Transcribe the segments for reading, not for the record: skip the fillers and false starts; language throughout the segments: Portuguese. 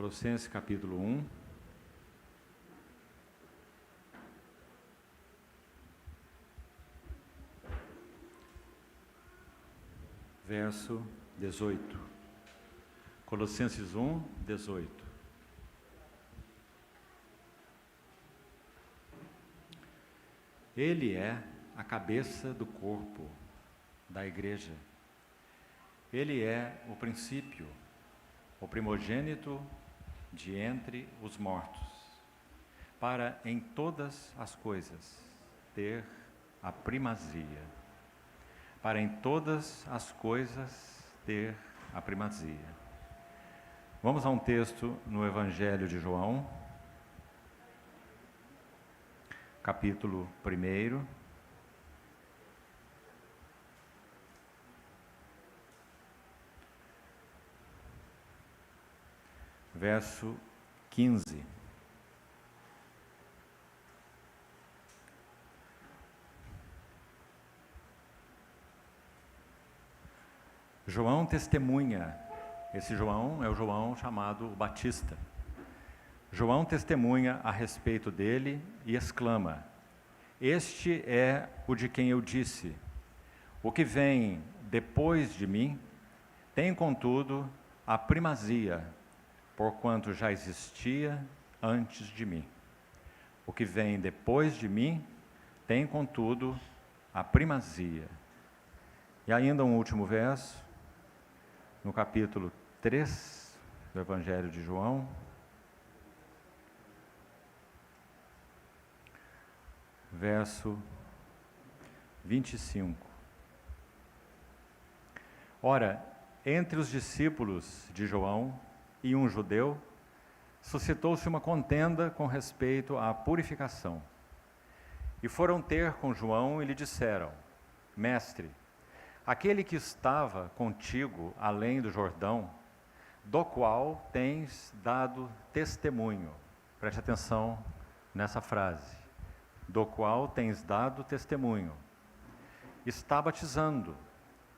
Colossenses capítulo 1, verso 18. Colossenses 1, 18. Ele é a cabeça do corpo, da igreja. Ele é o princípio, o primogênito de entre os mortos, para em todas as coisas ter a primazia. Para em todas as coisas ter a primazia. Vamos a um texto no Evangelho de João, capítulo 1. Verso 15. João testemunha. Esse João é o João chamado Batista. João testemunha a respeito dele e exclama: Este é o de quem eu disse: O que vem depois de mim tem, contudo, a primazia, porquanto já existia antes de mim. O que vem depois de mim tem, contudo, a primazia. E ainda um último verso, no capítulo 3 do Evangelho de João, verso 25. Ora, entre os discípulos de João e um judeu, suscitou-se uma contenda com respeito à purificação. E foram ter com João e lhe disseram: Mestre, aquele que estava contigo além do Jordão, do qual tens dado testemunho. Preste atenção nessa frase. Do qual tens dado testemunho. Está batizando,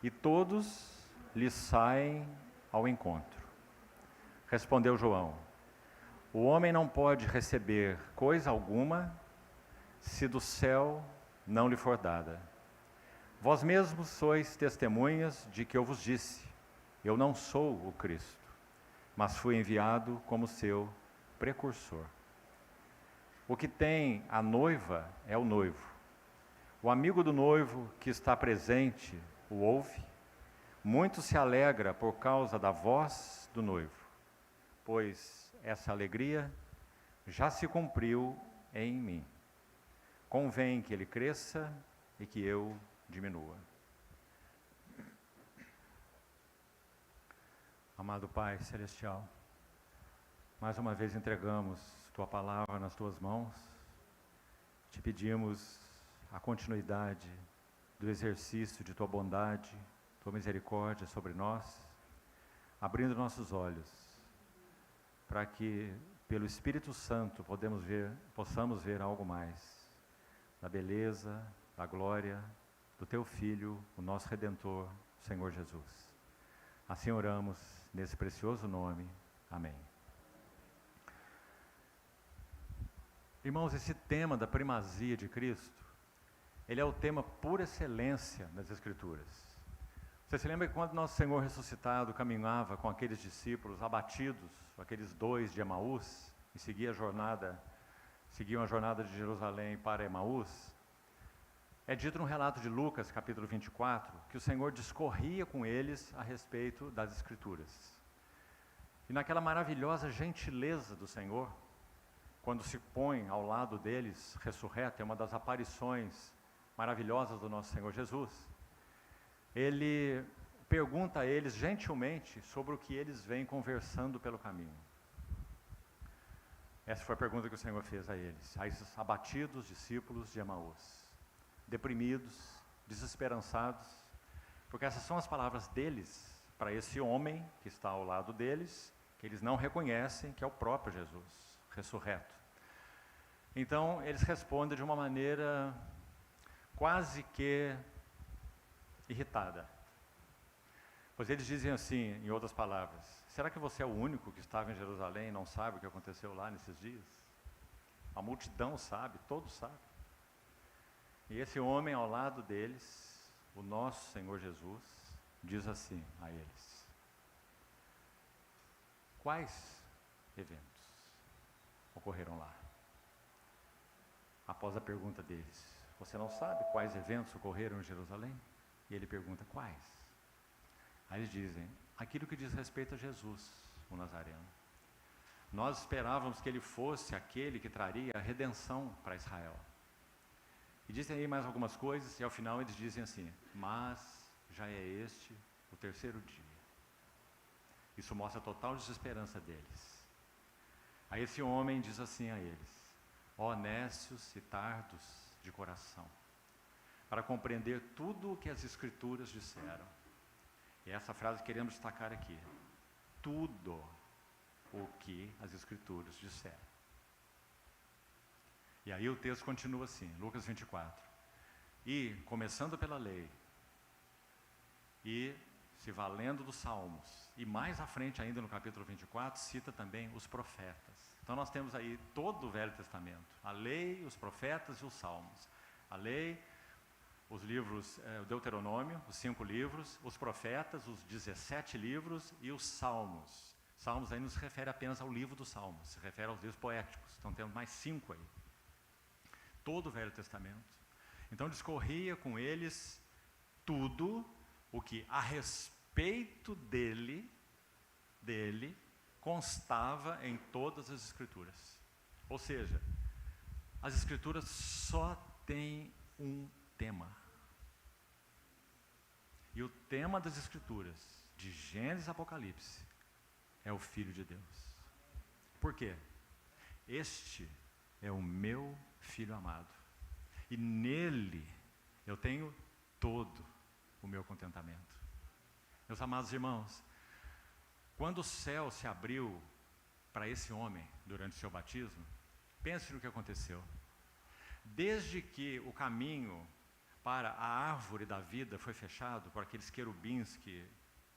e todos lhe saem ao encontro. Respondeu João: O homem não pode receber coisa alguma se do céu não lhe for dada. Vós mesmos sois testemunhas de que eu vos disse: Eu não sou o Cristo, mas fui enviado como seu precursor. O que tem a noiva é o noivo. O amigo do noivo que está presente o ouve. Muito se alegra por causa da voz do noivo, pois essa alegria já se cumpriu em mim. Convém que ele cresça e que eu diminua. Amado Pai Celestial, mais uma vez entregamos Tua palavra nas Tuas mãos. Te pedimos a continuidade do exercício de Tua bondade, Tua misericórdia sobre nós, abrindo nossos olhos, para que pelo Espírito Santo possamos ver algo mais da beleza, da glória do Teu Filho, o nosso Redentor, o Senhor Jesus. Assim oramos nesse precioso nome. Amém. Irmãos, esse tema da primazia de Cristo, ele é o tema por excelência das Escrituras. Você se lembra que quando nosso Senhor ressuscitado caminhava com aqueles discípulos abatidos, aqueles 2 de Emaús, e seguiam a jornada de Jerusalém para Emaús, é dito no relato de Lucas, capítulo 24, que o Senhor discorria com eles a respeito das Escrituras. E naquela maravilhosa gentileza do Senhor, quando se põe ao lado deles, ressurreto, é uma das aparições maravilhosas do nosso Senhor Jesus, ele pergunta a eles gentilmente sobre o que eles vêm conversando pelo caminho. Essa foi a pergunta que o Senhor fez a eles, a esses abatidos discípulos de Emaús, deprimidos, desesperançados, porque essas são as palavras deles para esse homem que está ao lado deles, que eles não reconhecem que é o próprio Jesus, ressurreto. Então, eles respondem de uma maneira quase que irritada. Pois eles dizem assim, em outras palavras: será que você é o único que estava em Jerusalém e não sabe o que aconteceu lá nesses dias? A multidão sabe, todos sabem. E esse homem ao lado deles, o nosso Senhor Jesus, diz assim a eles: quais eventos ocorreram lá? Após a pergunta deles: você não sabe quais eventos ocorreram em Jerusalém? E ele pergunta: quais? Aí eles dizem: aquilo que diz respeito a Jesus, o Nazareno. Nós esperávamos que ele fosse aquele que traria a redenção para Israel. E dizem aí mais algumas coisas, e ao final eles dizem assim: mas já é este o terceiro dia. Isso mostra a total desesperança deles. Aí esse homem diz assim a eles: ó nécios e tardos de coração, para compreender tudo o que as Escrituras disseram. E essa frase queremos destacar aqui: tudo o que as Escrituras disseram. E aí o texto continua assim, Lucas 24. E, começando pela lei, e se valendo dos salmos, e mais à frente ainda no capítulo 24, cita também os profetas. Então nós temos aí todo o Velho Testamento, a lei, os profetas e os salmos. A lei, os livros, o Deuteronômio, os 5 livros, os profetas, os 17 livros e os salmos. Salmos aí não se refere apenas ao livro dos salmos, se refere aos livros poéticos, então temos mais 5 aí. Todo o Velho Testamento. Então discorria com eles tudo o que a respeito dele constava em todas as Escrituras. Ou seja, as Escrituras só têm um tema. E o tema das Escrituras, de Gênesis a Apocalipse, é o Filho de Deus. Por quê? Este é o meu Filho amado. E nele eu tenho todo o meu contentamento. Meus amados irmãos, quando o céu se abriu para esse homem durante o seu batismo, pense no que aconteceu. Desde que o caminho para a árvore da vida foi fechado por aqueles querubins que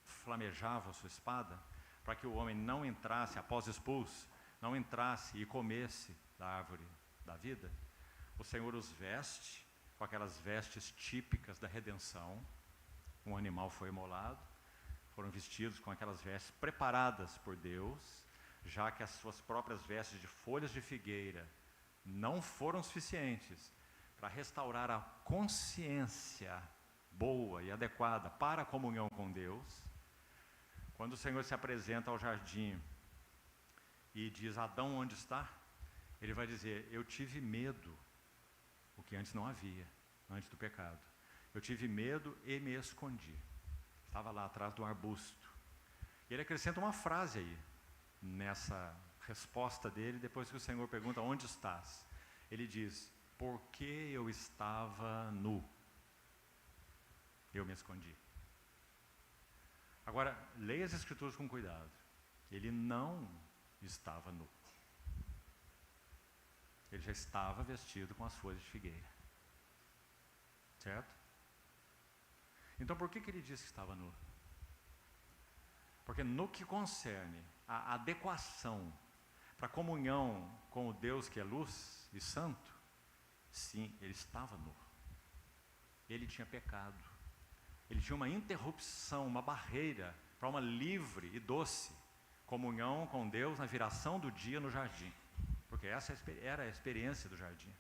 flamejavam a sua espada, para que o homem não entrasse, após expulso, não entrasse e comesse da árvore da vida, o Senhor os veste com aquelas vestes típicas da redenção. Um animal foi imolado, foram vestidos com aquelas vestes preparadas por Deus, já que as suas próprias vestes de folhas de figueira não foram suficientes para restaurar a consciência boa e adequada para a comunhão com Deus. Quando o Senhor se apresenta ao jardim e diz: Adão, onde está? Ele vai dizer: eu tive medo, o que antes não havia, antes do pecado. Eu tive medo e me escondi. Estava lá atrás do arbusto. E ele acrescenta uma frase aí, nessa resposta dele, depois que o Senhor pergunta: onde estás? Ele diz: porque eu estava nu, eu me escondi. Agora, leia as Escrituras com cuidado. Ele não estava nu. Ele já estava vestido com as folhas de figueira. Certo? Então por que ele disse que estava nu? Porque no que concerne a adequação para a comunhão com o Deus que é luz e santo, sim, ele estava nu. Ele tinha pecado. Ele tinha uma interrupção, uma barreira para uma livre e doce comunhão com Deus na viração do dia no jardim. Porque essa era a experiência do jardim.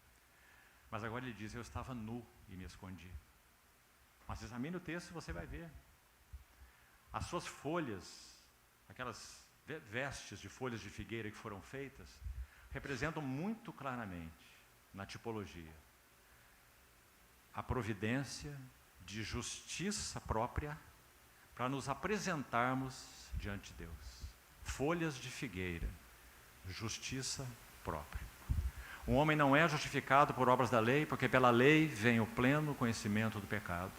Mas agora ele diz: eu estava nu e me escondi. Mas examine o texto e você vai ver. As suas folhas, aquelas vestes de folhas de figueira que foram feitas, representam muito claramente, na tipologia, a providência de justiça própria para nos apresentarmos diante de Deus. Folhas de figueira, justiça própria. Um homem não é justificado por obras da lei, porque pela lei vem o pleno conhecimento do pecado.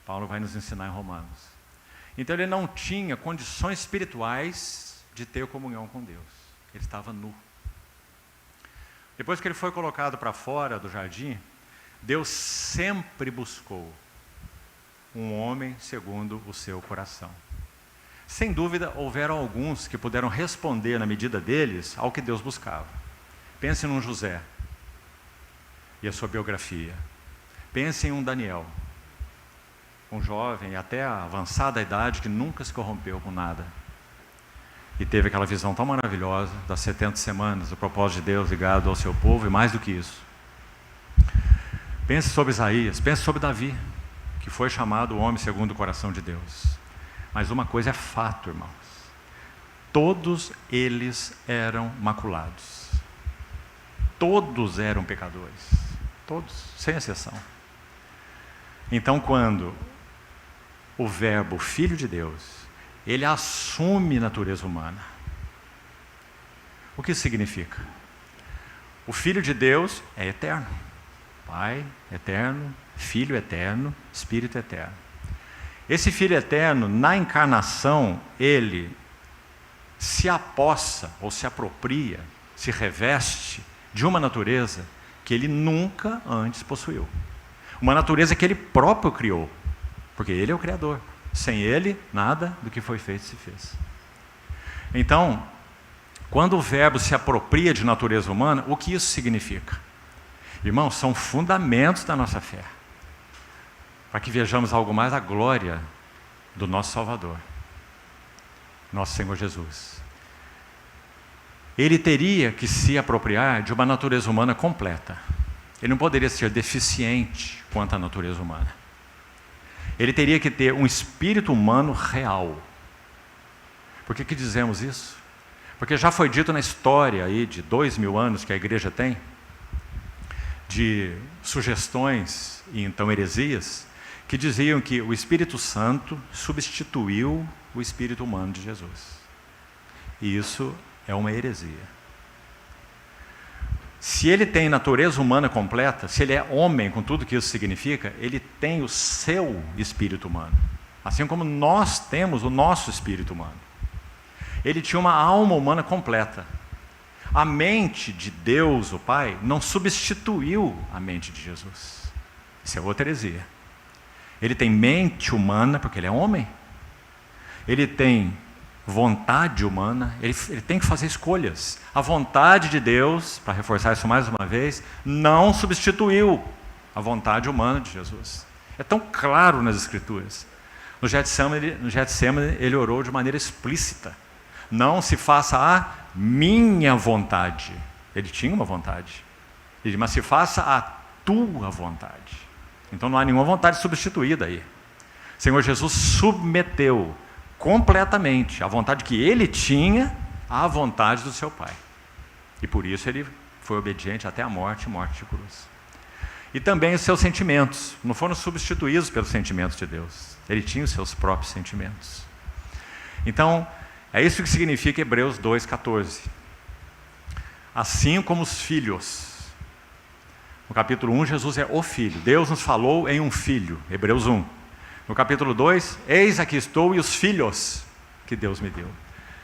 Paulo vai nos ensinar em Romanos. Então ele não tinha condições espirituais de ter comunhão com Deus. Ele estava nu. Depois que ele foi colocado para fora do jardim, Deus sempre buscou um homem segundo o seu coração. Sem dúvida, houveram alguns que puderam responder na medida deles ao que Deus buscava. Pense num José e a sua biografia. Pense em um Daniel, um jovem até a avançada idade que nunca se corrompeu com nada. E teve aquela visão tão maravilhosa das 70 semanas, do propósito de Deus ligado ao seu povo, e mais do que isso. Pense sobre Isaías, pense sobre Davi, que foi chamado o homem segundo o coração de Deus. Mas uma coisa é fato, irmãos. Todos eles eram maculados. Todos eram pecadores. Todos, sem exceção. Então, quando o verbo Filho de Deus, ele assume natureza humana. O que isso significa? O Filho de Deus é eterno. Pai eterno, Filho eterno, Espírito eterno. Esse Filho eterno, na encarnação, ele se apossa ou se apropria, se reveste de uma natureza que ele nunca antes possuiu. Uma natureza que ele próprio criou, porque ele é o Criador. Sem ele, nada do que foi feito se fez. Então, quando o verbo se apropria de natureza humana, o que isso significa? Irmãos, são fundamentos da nossa fé, para que vejamos algo mais a glória do nosso Salvador, nosso Senhor Jesus. Ele teria que se apropriar de uma natureza humana completa. Ele não poderia ser deficiente quanto à natureza humana. Ele teria que ter um espírito humano real. Por que dizemos isso? Porque já foi dito na história aí de 2000 anos que a igreja tem, de sugestões e então heresias, que diziam que o Espírito Santo substituiu o espírito humano de Jesus. E isso é uma heresia. Se ele tem natureza humana completa, se ele é homem com tudo que isso significa, ele tem o seu espírito humano. Assim como nós temos o nosso espírito humano. Ele tinha uma alma humana completa. A mente de Deus, o Pai, não substituiu a mente de Jesus. Isso é outra heresia. Ele tem mente humana, porque ele é homem. Ele tem vontade humana, ele tem que fazer escolhas. A vontade de Deus, para reforçar isso mais uma vez, não substituiu a vontade humana de Jesus. É tão claro nas Escrituras. No Getsemane, ele orou de maneira explícita. Não se faça a minha vontade. Ele tinha uma vontade. Ele disse, mas se faça a tua vontade. Então não há nenhuma vontade substituída aí. O Senhor Jesus submeteu completamente a vontade que ele tinha à vontade do seu Pai. E por isso ele foi obediente até a morte de cruz. E também os seus sentimentos não foram substituídos pelos sentimentos de Deus. Ele tinha os seus próprios sentimentos. Então, é isso que significa Hebreus 2,14. Assim como os filhos. No capítulo 1, Jesus é o Filho. Deus nos falou em um Filho. Hebreus 1. No capítulo 2, eis aqui estou e os filhos que Deus me deu.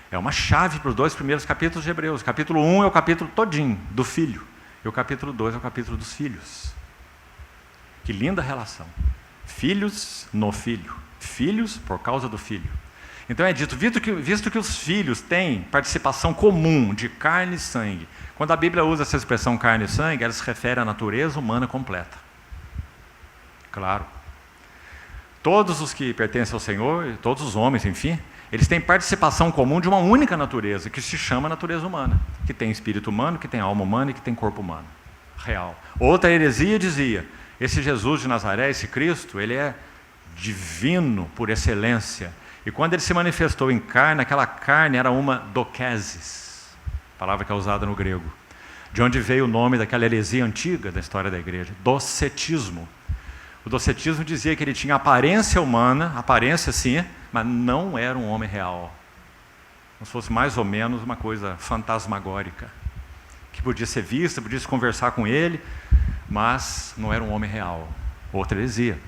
É uma chave para os dois primeiros capítulos de Hebreus. O capítulo 1 é o capítulo todinho do Filho. E o capítulo 2 é o capítulo dos filhos. Que linda relação. Filhos no Filho. Filhos por causa do Filho. Então é dito, visto que os filhos têm participação comum de carne e sangue. Quando a Bíblia usa essa expressão carne e sangue, ela se refere à natureza humana completa. Claro. Todos os que pertencem ao Senhor, todos os homens, enfim, eles têm participação comum de uma única natureza, que se chama natureza humana, que tem espírito humano, que tem alma humana e que tem corpo humano, real. Outra heresia dizia, esse Jesus de Nazaré, esse Cristo, ele é divino por excelência. E quando ele se manifestou em carne, aquela carne era uma dokesis, palavra que é usada no grego, de onde veio o nome daquela heresia antiga da história da igreja, docetismo. O docetismo dizia que ele tinha aparência humana, aparência sim, mas não era um homem real. Como se fosse mais ou menos uma coisa fantasmagórica, que podia ser vista, podia se conversar com ele, mas não era um homem real. Outra heresia.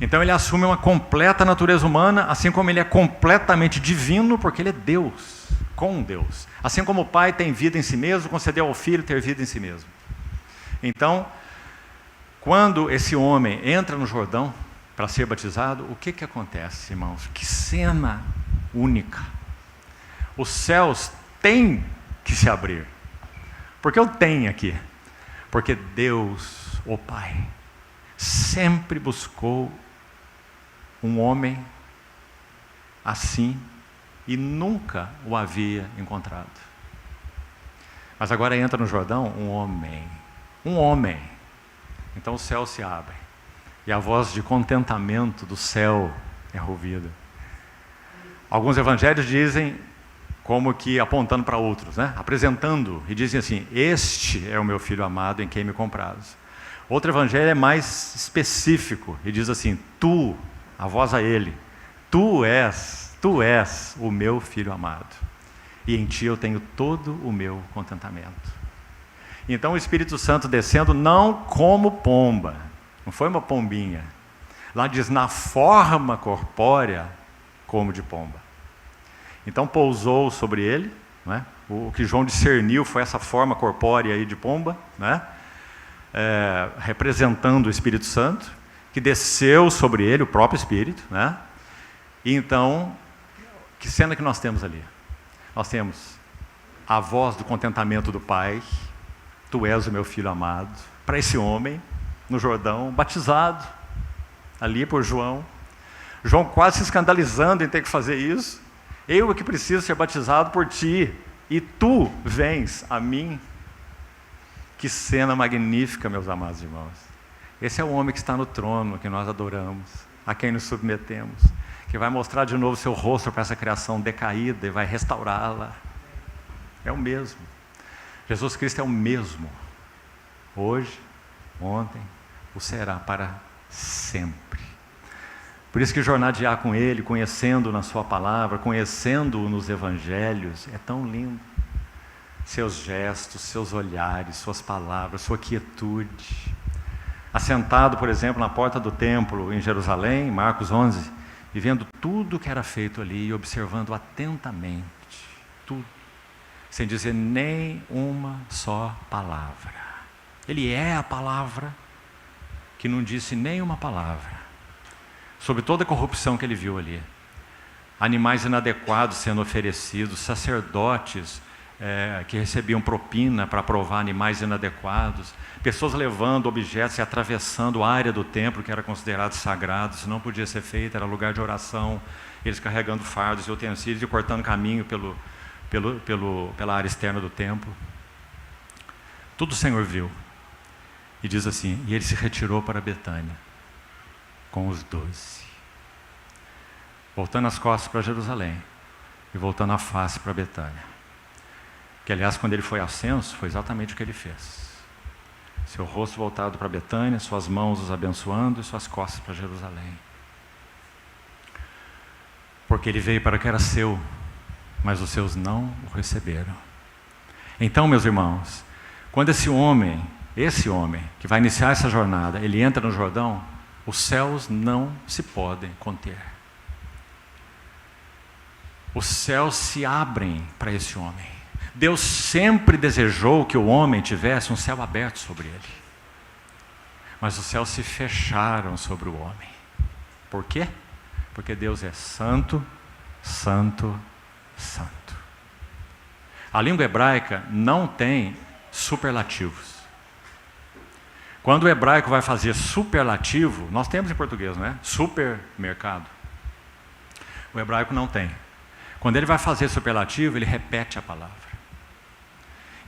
Então ele assume uma completa natureza humana, assim como ele é completamente divino, porque ele é Deus, com Deus. Assim como o Pai tem vida em si mesmo, concedeu ao Filho ter vida em si mesmo. Então, quando esse homem entra no Jordão, para ser batizado, o que acontece, irmãos? Que cena única! Os céus têm que se abrir. Por que eu tenho aqui? Porque Deus, o Pai, sempre buscou um homem assim e nunca o havia encontrado. Mas agora entra no Jordão um homem. Então o céu se abre e a voz de contentamento do céu é ouvida. Alguns evangelhos dizem como que apontando para outros, né? Apresentando, e dizem assim: este é o meu filho amado em quem me compraz. Outro evangelho é mais específico e diz assim: tu, a voz a ele, tu és o meu filho amado, e em ti eu tenho todo o meu contentamento. Então o Espírito Santo descendo não como pomba, não foi uma pombinha. Lá diz, na forma corpórea como de pomba. Então pousou sobre ele, né? O que João discerniu foi essa forma corpórea aí de pomba, né? Representando o Espírito Santo, que desceu sobre ele, o próprio Espírito, né? E então, que cena que nós temos ali? Nós temos a voz do contentamento do Pai, tu és o meu filho amado, para esse homem, no Jordão, batizado, ali por João. João quase se escandalizando em ter que fazer isso. Eu é que preciso ser batizado por ti, e tu vens a mim. Que cena magnífica, meus amados irmãos. Esse é o homem que está no trono, que nós adoramos, a quem nos submetemos, que vai mostrar de novo seu rosto para essa criação decaída e vai restaurá-la. É o mesmo. Jesus Cristo é o mesmo. Hoje, ontem, o será para sempre. Por isso que jornadear com Ele, conhecendo-o na Sua palavra, conhecendo-o nos Evangelhos, é tão lindo. Seus gestos, seus olhares, suas palavras, sua quietude. Assentado, por exemplo, na porta do templo em Jerusalém, Marcos 11, e vendo tudo que era feito ali, e observando atentamente, tudo, sem dizer nem uma só palavra. Ele é a palavra que não disse nem uma palavra sobre toda a corrupção que ele viu ali. Animais inadequados sendo oferecidos, sacerdotes que recebiam propina para provar animais inadequados, pessoas levando objetos e atravessando a área do templo que era considerado sagrado, isso não podia ser feito, era lugar de oração, eles carregando fardos e utensílios e cortando caminho pela área externa do templo. Tudo o Senhor viu. E diz assim, e ele se retirou para Betânia com os 12, voltando as costas para Jerusalém e voltando a face para Betânia. Que, aliás, quando ele foi ascenso, foi exatamente o que ele fez. Seu rosto voltado para Betânia, suas mãos os abençoando e suas costas para Jerusalém. Porque ele veio para o que era seu, mas os seus não o receberam. Então, meus irmãos, quando esse homem que vai iniciar essa jornada, ele entra no Jordão, os céus não se podem conter. Os céus se abrem para esse homem. Deus sempre desejou que o homem tivesse um céu aberto sobre ele. Mas os céus se fecharam sobre o homem. Por quê? Porque Deus é santo, santo, santo. A língua hebraica não tem superlativos. Quando o hebraico vai fazer superlativo, nós temos em português, não é? Supermercado. O hebraico não tem. Quando ele vai fazer superlativo, ele repete a palavra.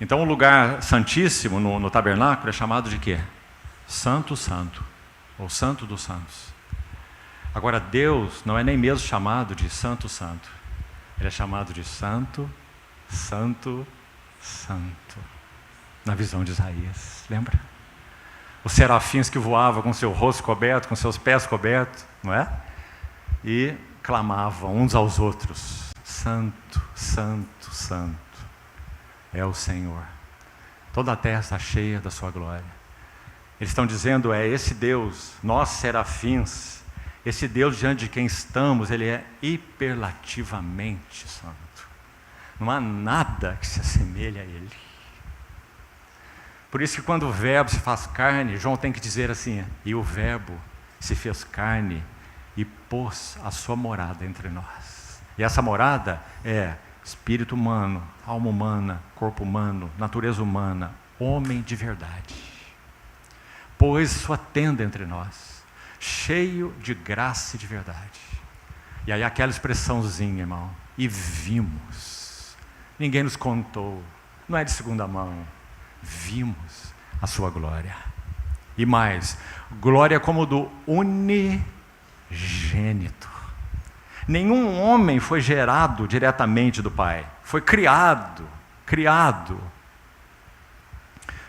Então o lugar santíssimo no tabernáculo é chamado de quê? Santo, santo, ou santo dos santos. Agora Deus não é nem mesmo chamado de santo, santo. Ele é chamado de santo, santo, santo. Na visão de Isaías, lembra? Os serafins que voavam com seu rosto coberto, com seus pés cobertos, não é? E clamavam uns aos outros, santo, santo, santo é o Senhor. Toda a terra está cheia da sua glória. Eles estão dizendo, é esse Deus, nós serafins, esse Deus diante de quem estamos, ele é hiperlativamente santo. Não há nada que se assemelhe a ele. Por isso que quando o verbo se faz carne, João tem que dizer assim, e o verbo se fez carne e pôs a sua morada entre nós. E essa morada é espírito humano, alma humana, corpo humano, natureza humana, homem de verdade. Pôs sua tenda entre nós, cheio de graça e de verdade. E aí aquela expressãozinha, irmão, e vimos. Ninguém nos contou, não é de segunda mão. Vimos a sua glória. E mais, glória como do unigênito. Nenhum homem foi gerado diretamente do Pai. Foi criado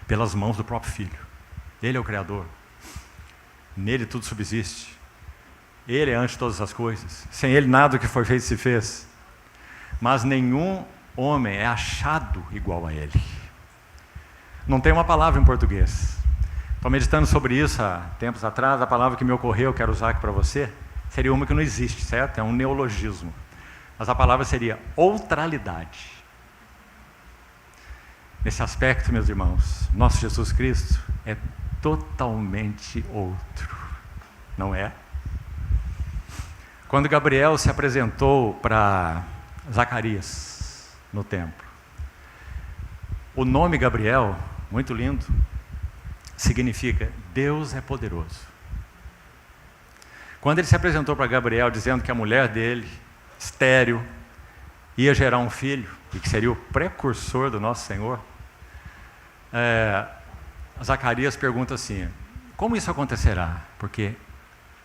pelas mãos do próprio Filho. Ele é o Criador. Nele tudo subsiste. Ele é antes de todas as coisas. Sem Ele nada do que foi feito se fez. Mas nenhum homem é achado igual a Ele. Não tem uma palavra em português. Estou meditando sobre isso há tempos atrás. A palavra que me ocorreu, quero usar aqui para você, seria uma que não existe, certo? É um neologismo. Mas a palavra seria outralidade. Nesse aspecto, meus irmãos, nosso Jesus Cristo é totalmente outro, não é? Quando Gabriel se apresentou para Zacarias no templo, o nome Gabriel, muito lindo, significa Deus é poderoso. Quando ele se apresentou para Gabriel dizendo que a mulher dele, estéril, ia gerar um filho, e que seria o precursor do nosso Senhor, Zacarias pergunta assim, como isso acontecerá? Porque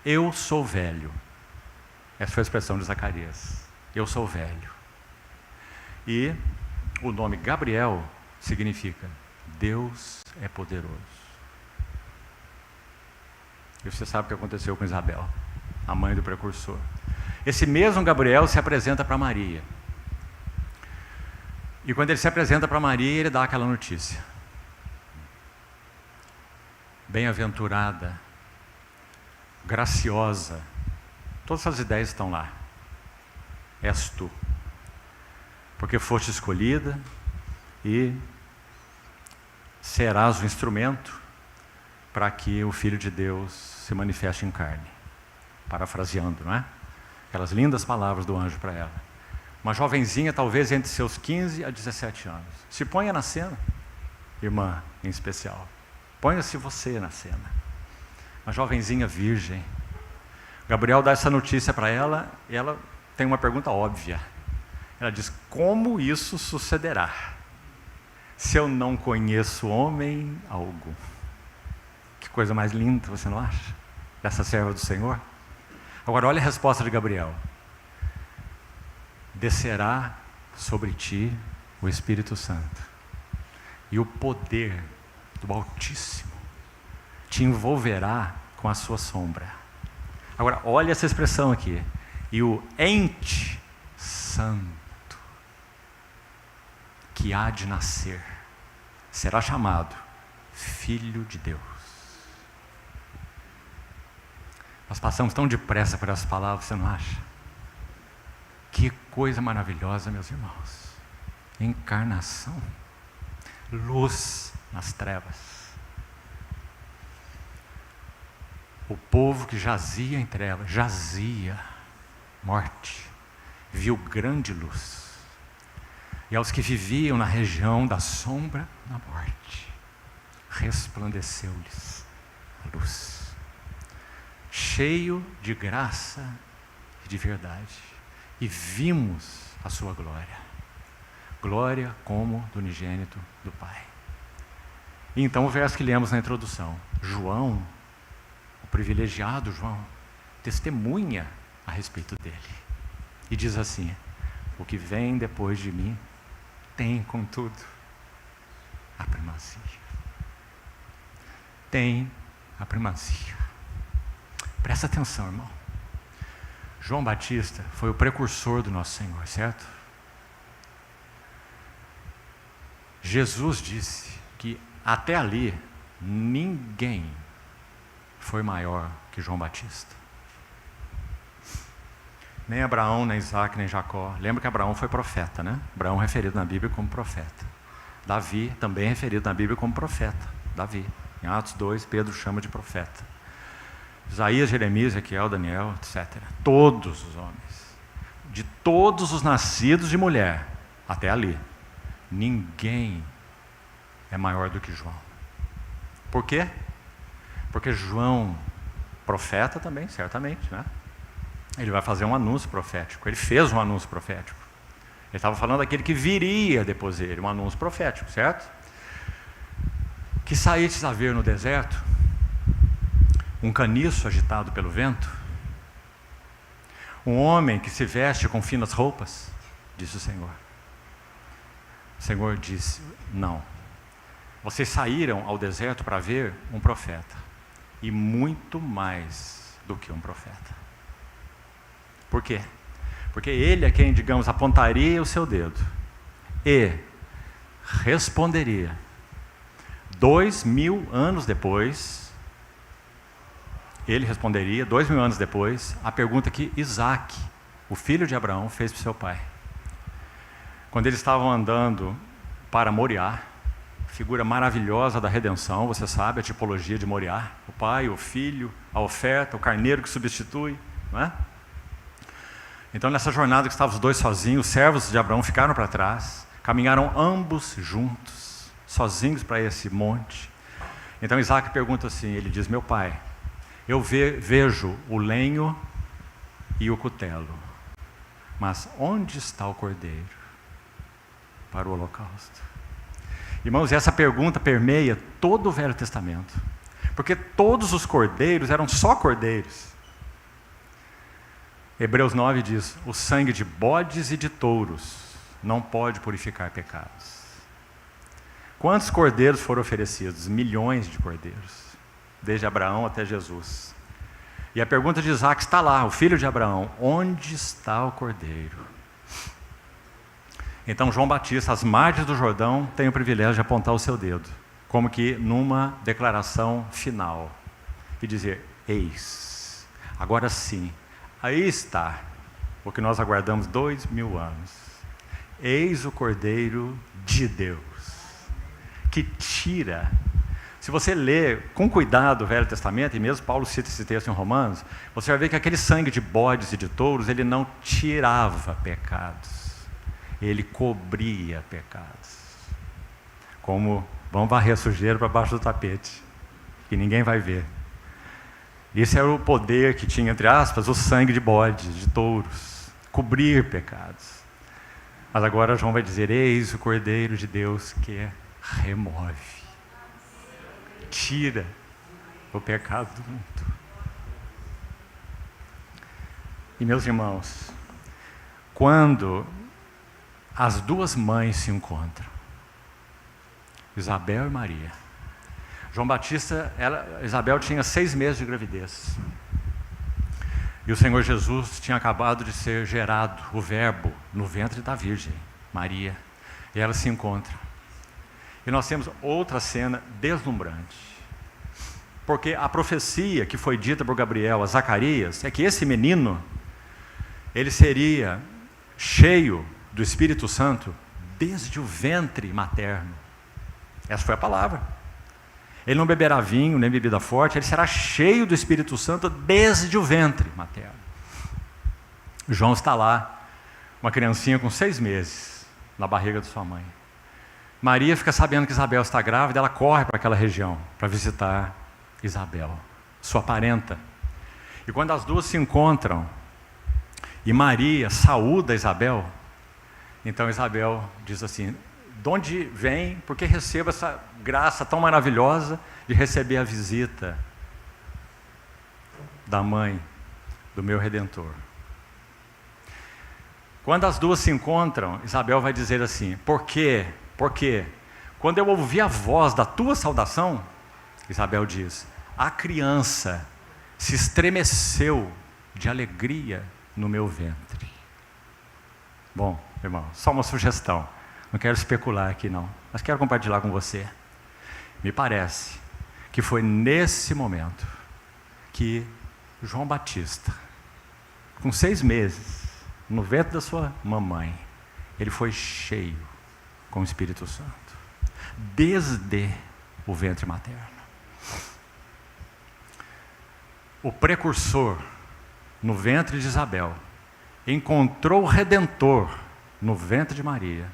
eu sou velho. Essa foi a expressão de Zacarias. Eu sou velho. E o nome Gabriel significa Deus é poderoso. E você sabe o que aconteceu com Isabel, a mãe do precursor. Esse mesmo Gabriel se apresenta para Maria. E quando ele se apresenta para Maria, ele dá aquela notícia. Bem-aventurada, graciosa, todas essas ideias estão lá. És tu, porque foste escolhida e serás o instrumento para que o Filho de Deus se manifeste em carne. Parafraseando, não é? Aquelas lindas palavras do anjo para ela. Uma jovenzinha, talvez entre seus 15 a 17 anos. Se ponha na cena, irmã em especial. Ponha-se você na cena. Uma jovenzinha virgem. Gabriel dá essa notícia para ela e ela tem uma pergunta óbvia. Ela diz, como isso sucederá? Se eu não conheço homem algum. Que coisa mais linda, você não acha? Dessa serva do Senhor. Agora olha a resposta de Gabriel. Descerá sobre ti o Espírito Santo. E o poder do Altíssimo te envolverá com a sua sombra. Agora, olha essa expressão aqui. E o ente santo que há de nascer será chamado Filho de Deus. Nós passamos tão depressa por essas palavras, você não acha? Que coisa maravilhosa, meus irmãos. Encarnação. Luz nas trevas. O povo que jazia em trevas, morte, viu grande luz. E aos que viviam na região da sombra da morte, resplandeceu-lhes a luz. Cheio de graça e de verdade. E vimos a sua glória. Glória como do unigênito do Pai. E então o verso que lemos na introdução. João, o privilegiado João, testemunha a respeito dele. E diz assim, o que vem depois de mim tem, contudo, a primazia. Tem a primazia. Presta atenção, irmão. João Batista foi o precursor do nosso Senhor, certo? Jesus disse que até ali ninguém foi maior que João Batista. Nem Abraão, nem Isaac, nem Jacó. Lembra que Abraão foi profeta, né? Abraão é referido na Bíblia como profeta. Davi também é referido na Bíblia como profeta. Davi. Em Atos 2, Pedro chama de profeta. Isaías, Jeremias, Ezequiel, Daniel, etc. Todos os homens, de todos os nascidos de mulher, até ali, ninguém é maior do que João. Por quê? Porque João, profeta também, certamente, né? Ele vai fazer um anúncio profético. Ele fez um anúncio profético. Ele estava falando daquele que viria depois dele, um anúncio profético, certo? Que saístes a ver no deserto um caniço agitado pelo vento, um homem que se veste com finas roupas, disse o Senhor. O Senhor disse, não. Vocês saíram ao deserto para ver um profeta, e muito mais do que um profeta. Por quê? Porque ele é quem, digamos, apontaria o seu dedo e responderia 2000 anos depois, ele responderia 2000 anos depois a pergunta que Isaac, o filho de Abraão, fez para o seu pai. Quando eles estavam andando para Moriá, figura maravilhosa da redenção, você sabe a tipologia de Moriá, o pai, o filho, a oferta, o carneiro que substitui, não é? Então, nessa jornada que estavam os dois sozinhos, os servos de Abraão ficaram para trás, caminharam ambos juntos, sozinhos para esse monte. Então, Isaac pergunta assim, ele diz, meu pai, eu vejo o lenho e o cutelo, mas onde está o cordeiro para o holocausto? Irmãos, essa pergunta permeia todo o Velho Testamento, porque todos os cordeiros eram só cordeiros. Hebreus 9 diz, o sangue de bodes e de touros não pode purificar pecados. Quantos cordeiros foram oferecidos? Milhões de cordeiros, desde Abraão até Jesus. E a pergunta de Isaac está lá, o filho de Abraão, onde está o cordeiro? Então João Batista, às margens do Jordão, tem o privilégio de apontar o seu dedo, como que numa declaração final, e dizer, eis, agora sim, aí está o que nós aguardamos 2000 anos. Eis o Cordeiro de Deus, que tira. Se você ler com cuidado o Velho Testamento, e mesmo Paulo cita esse texto em Romanos, você vai ver que aquele sangue de bodes e de touros, ele não tirava pecados, ele cobria pecados. Como vamos varrer a sujeira para baixo do tapete, que ninguém vai ver. Esse era o poder que tinha, entre aspas, o sangue de bodes, de touros, cobrir pecados. Mas agora João vai dizer, eis o Cordeiro de Deus que remove, tira o pecado do mundo. E meus irmãos, quando as duas mães se encontram, Isabel e Maria, João Batista, Isabel tinha 6 meses de gravidez. E o Senhor Jesus tinha acabado de ser gerado, o verbo, no ventre da Virgem, Maria. E elas se encontram. E nós temos outra cena deslumbrante. Porque a profecia que foi dita por Gabriel a Zacarias é que esse menino, ele seria cheio do Espírito Santo desde o ventre materno. Essa foi a palavra. Ele não beberá vinho, nem bebida forte, ele será cheio do Espírito Santo desde o ventre materno. João está lá, uma criancinha com 6 meses, na barriga de sua mãe. Maria fica sabendo que Isabel está grávida, ela corre para aquela região, para visitar Isabel, sua parenta. E quando as duas se encontram, e Maria saúda Isabel, então Isabel diz assim, de onde vem, porque recebo essa graça tão maravilhosa de receber a visita da mãe do meu Redentor. Quando as duas se encontram, Isabel vai dizer assim, por quê? Porque quando eu ouvi a voz da tua saudação, Isabel diz, a criança se estremeceu de alegria no meu ventre. Bom, irmão, só uma sugestão. Não quero especular aqui não, mas quero compartilhar com você. Me parece que foi nesse momento que João Batista, com 6 meses, no ventre da sua mamãe, ele foi cheio com o Espírito Santo, desde o ventre materno. o precursor no ventre de Isabel encontrou o Redentor no ventre de Maria,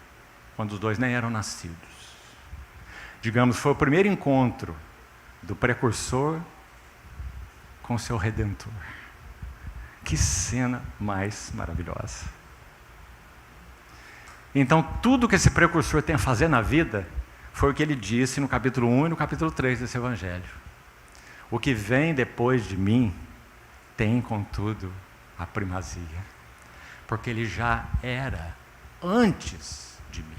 quando os dois nem eram nascidos. Digamos, foi o primeiro encontro do precursor com seu Redentor. Que cena mais maravilhosa. Então, tudo que esse precursor tem a fazer na vida foi o que ele disse no capítulo 1 e no capítulo 3 desse Evangelho. O que vem depois de mim tem, contudo, a primazia, porque ele já era antes de mim.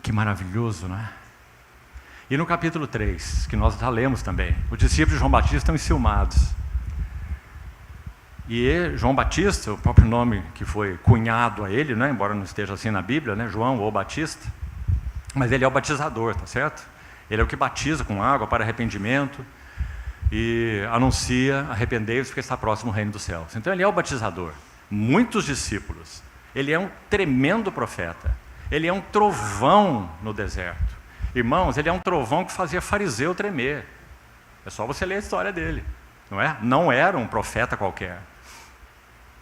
Que maravilhoso, não é? E no capítulo 3, que nós já lemos também, os discípulos de João Batista estão enciumados. E João Batista, o próprio nome que foi cunhado a ele, né, embora não esteja assim na Bíblia, né, João ou Batista, mas ele é o batizador, tá certo? Ele é o que batiza com água para arrependimento e anuncia: arrependei-vos porque está próximo o reino dos céus. Então ele é o batizador. Muitos discípulos. Ele é um tremendo profeta. Ele é um trovão no deserto. Irmãos, ele é um trovão que fazia fariseu tremer. É só você ler a história dele, não é? Não era um profeta qualquer.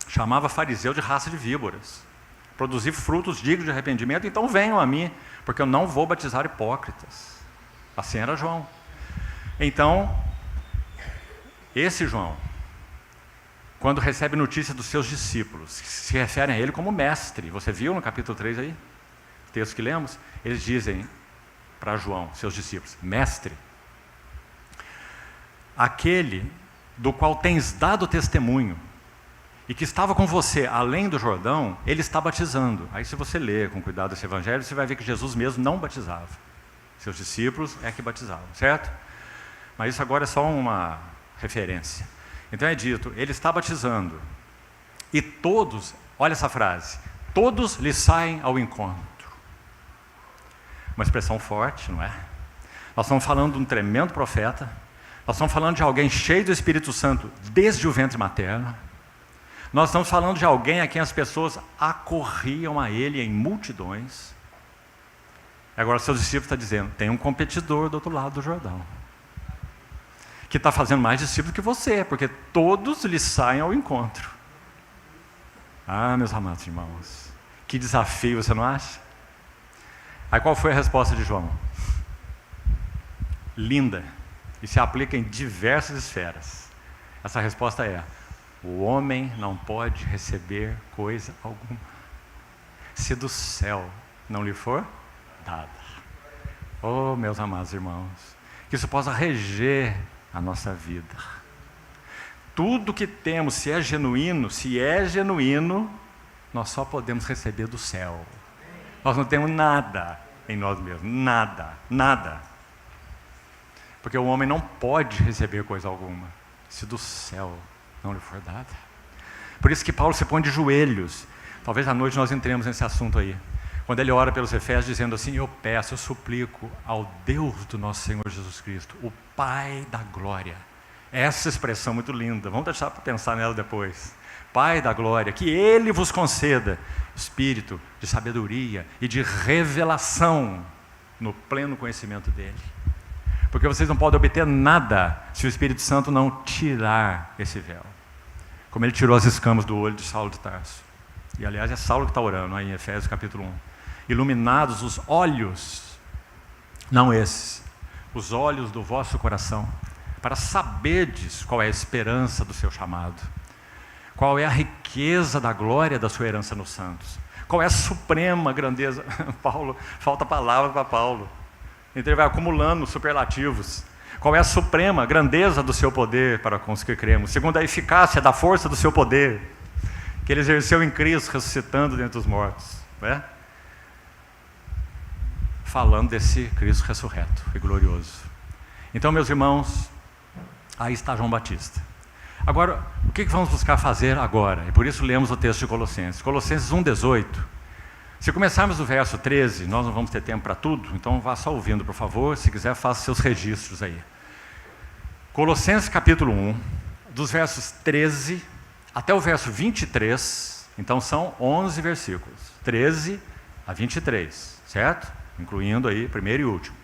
Chamava fariseu de raça de víboras. Produzir frutos dignos de arrependimento, então venham a mim, porque eu não vou batizar hipócritas. Assim era João. Então, esse João, quando recebe notícia dos seus discípulos, que se referem a ele como mestre, você viu no capítulo 3 aí? O texto que lemos, eles dizem para João, seus discípulos: mestre, aquele do qual tens dado testemunho, e que estava com você além do Jordão, ele está batizando. Aí se você ler com cuidado esse evangelho, você vai ver que Jesus mesmo não batizava. Seus discípulos é que batizavam, certo? Mas isso agora é só uma referência. Então é dito, ele está batizando. E todos, olha essa frase, todos lhe saem ao encontro. Uma expressão forte, não é? Nós estamos falando de um tremendo profeta. Nós estamos falando de alguém cheio do Espírito Santo desde o ventre materno. Nós estamos falando de alguém a quem as pessoas acorriam a ele em multidões. Agora seus discípulos estão dizendo: tem um competidor do outro lado do Jordão, que está fazendo mais discípulos que você, porque todos lhe saem ao encontro. Ah, meus amados irmãos, que desafio, você não acha? Aí qual foi a resposta de João? Linda, e se aplica em diversas esferas. Essa resposta é: o homem não pode receber coisa alguma, se do céu não lhe for dada. Oh, meus amados irmãos, que isso possa reger a nossa vida. Tudo que temos, se é genuíno, nós só podemos receber do céu. Nós não temos nada em nós mesmos, nada. Porque o homem não pode receber coisa alguma, se do céu não lhe for dada. Por isso que Paulo se põe de joelhos. Talvez à noite nós entremos nesse assunto aí. Quando ele ora pelos Efésios, dizendo assim: eu peço, eu suplico ao Deus do nosso Senhor Jesus Cristo, o Pai da glória. Essa expressão muito linda, vamos deixar para pensar nela depois. Pai da glória, que Ele vos conceda espírito de sabedoria e de revelação no pleno conhecimento dEle. Porque vocês não podem obter nada se o Espírito Santo não tirar esse véu. Como ele tirou as escamas do olho de Saulo de Tarso. E aliás é Saulo que está orando aí em Efésios capítulo 1. Iluminados os olhos, não esses, os olhos do vosso coração, para saberdes qual é a esperança do seu chamado, qual é a riqueza da glória da sua herança nos santos, qual é a suprema grandeza. Paulo, falta palavra para Paulo. Então ele vai acumulando superlativos. Qual é a suprema grandeza do seu poder para com os que cremos, segundo a eficácia da força do seu poder, que ele exerceu em Cristo, ressuscitando dentre os mortos, né? Falando desse Cristo ressurreto e glorioso. Então, meus irmãos, aí está João Batista. Agora, o que vamos buscar fazer agora? E por isso lemos o texto de Colossenses. Colossenses 1,18. Se começarmos do verso 13, nós não vamos ter tempo para tudo, então vá só ouvindo, por favor. Se quiser, faça seus registros aí. Colossenses capítulo 1, dos versos 13 até o verso 23, então são 11 versículos, 13 a 23, certo? Incluindo aí primeiro e último.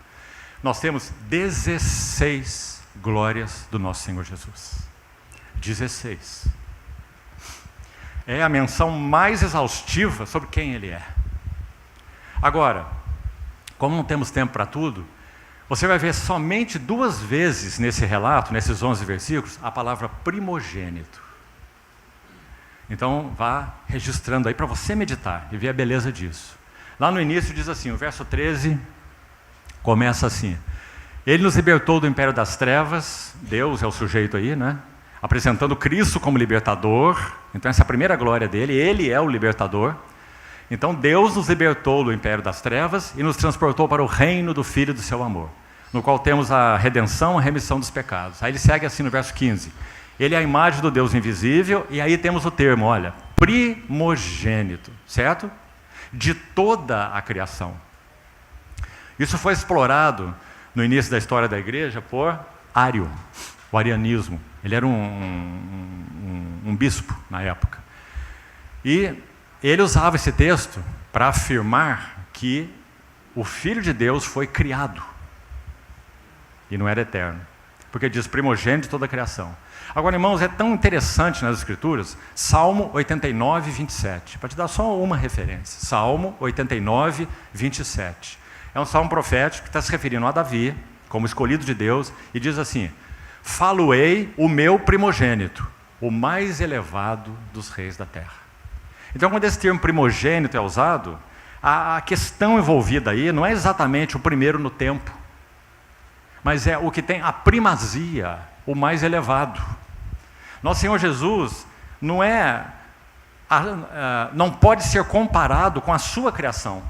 Nós temos 16 glórias do nosso Senhor Jesus. 16. É a menção mais exaustiva sobre quem Ele é. Agora, como não temos tempo para tudo, você vai ver somente 2 vezes nesse relato, nesses 11 versículos, a palavra primogênito. Então, vá registrando aí para você meditar e ver a beleza disso. Lá no início diz assim, o verso 13 começa assim: Ele nos libertou do império das trevas, Deus é o sujeito aí, né? Apresentando Cristo como libertador. Então essa é a primeira glória dele, Ele é o libertador. Então Deus nos libertou do império das trevas e nos transportou para o reino do Filho do seu amor, no qual temos a redenção, a remissão dos pecados. Aí ele segue assim no verso 15. Ele é a imagem do Deus invisível, e aí temos o termo, olha, primogênito, certo? De toda a criação. Isso foi explorado no início da história da igreja por Ário, o arianismo. Ele era um bispo na época. E ele usava esse texto para afirmar que o Filho de Deus foi criado e não era eterno, porque diz primogênito de toda a criação. Agora, irmãos, é tão interessante nas Escrituras, Salmo 89, 27, para te dar só uma referência. Salmo 89, 27. É um salmo profético que está se referindo a Davi, como escolhido de Deus, e diz assim: Falo-ei o meu primogênito, o mais elevado dos reis da terra. Então, quando esse termo primogênito é usado, a questão envolvida aí não é exatamente o primeiro no tempo, mas é o que tem a primazia, o mais elevado. Nosso Senhor Jesus não pode ser comparado com a sua criação,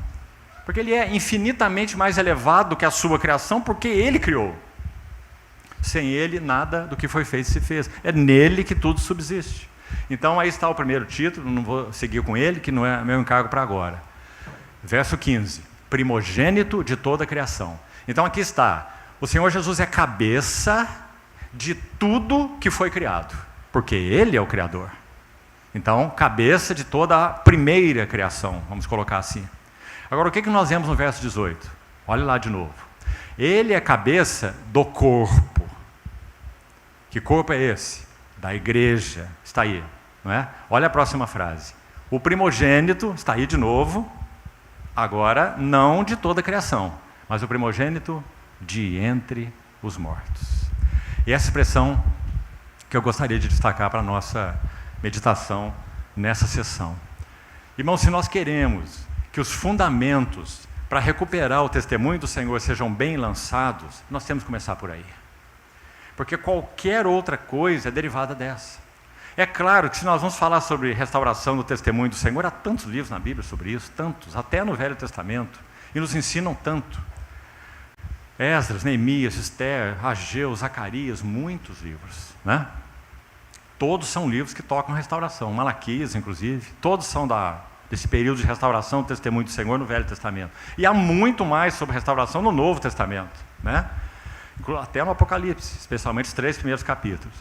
porque Ele é infinitamente mais elevado do que a sua criação, porque Ele criou. Sem Ele, nada do que foi feito se fez. É nele que tudo subsiste. Então, aí está o primeiro título, não vou seguir com ele, que não é meu encargo para agora. Verso 15, primogênito de toda a criação. Então, aqui está, o Senhor Jesus é cabeça de tudo que foi criado, porque Ele é o Criador. Então, cabeça de toda a primeira criação, vamos colocar assim. Agora, o que nós vemos no verso 18? Olha lá de novo. Ele é cabeça do corpo. Que corpo é esse? Da igreja. Está aí, não é? Olha a próxima frase. O primogênito, está aí de novo, agora não de toda a criação, mas o primogênito de entre os mortos. E essa expressão que eu gostaria de destacar para a nossa meditação nessa sessão. Irmãos, se nós queremos que os fundamentos para recuperar o testemunho do Senhor sejam bem lançados, nós temos que começar por aí. Porque qualquer outra coisa é derivada dessa. É claro que se nós vamos falar sobre restauração do testemunho do Senhor, há tantos livros na Bíblia sobre isso, tantos, até no Velho Testamento, e nos ensinam tanto. Esdras, Neemias, Esther, Ageu, Zacarias, muitos livros, né? Todos são livros que tocam restauração, Malaquias, inclusive, todos são desse período de restauração do testemunho do Senhor no Velho Testamento. E há muito mais sobre restauração no Novo Testamento, né? Até no Apocalipse, especialmente os 3 primeiros capítulos.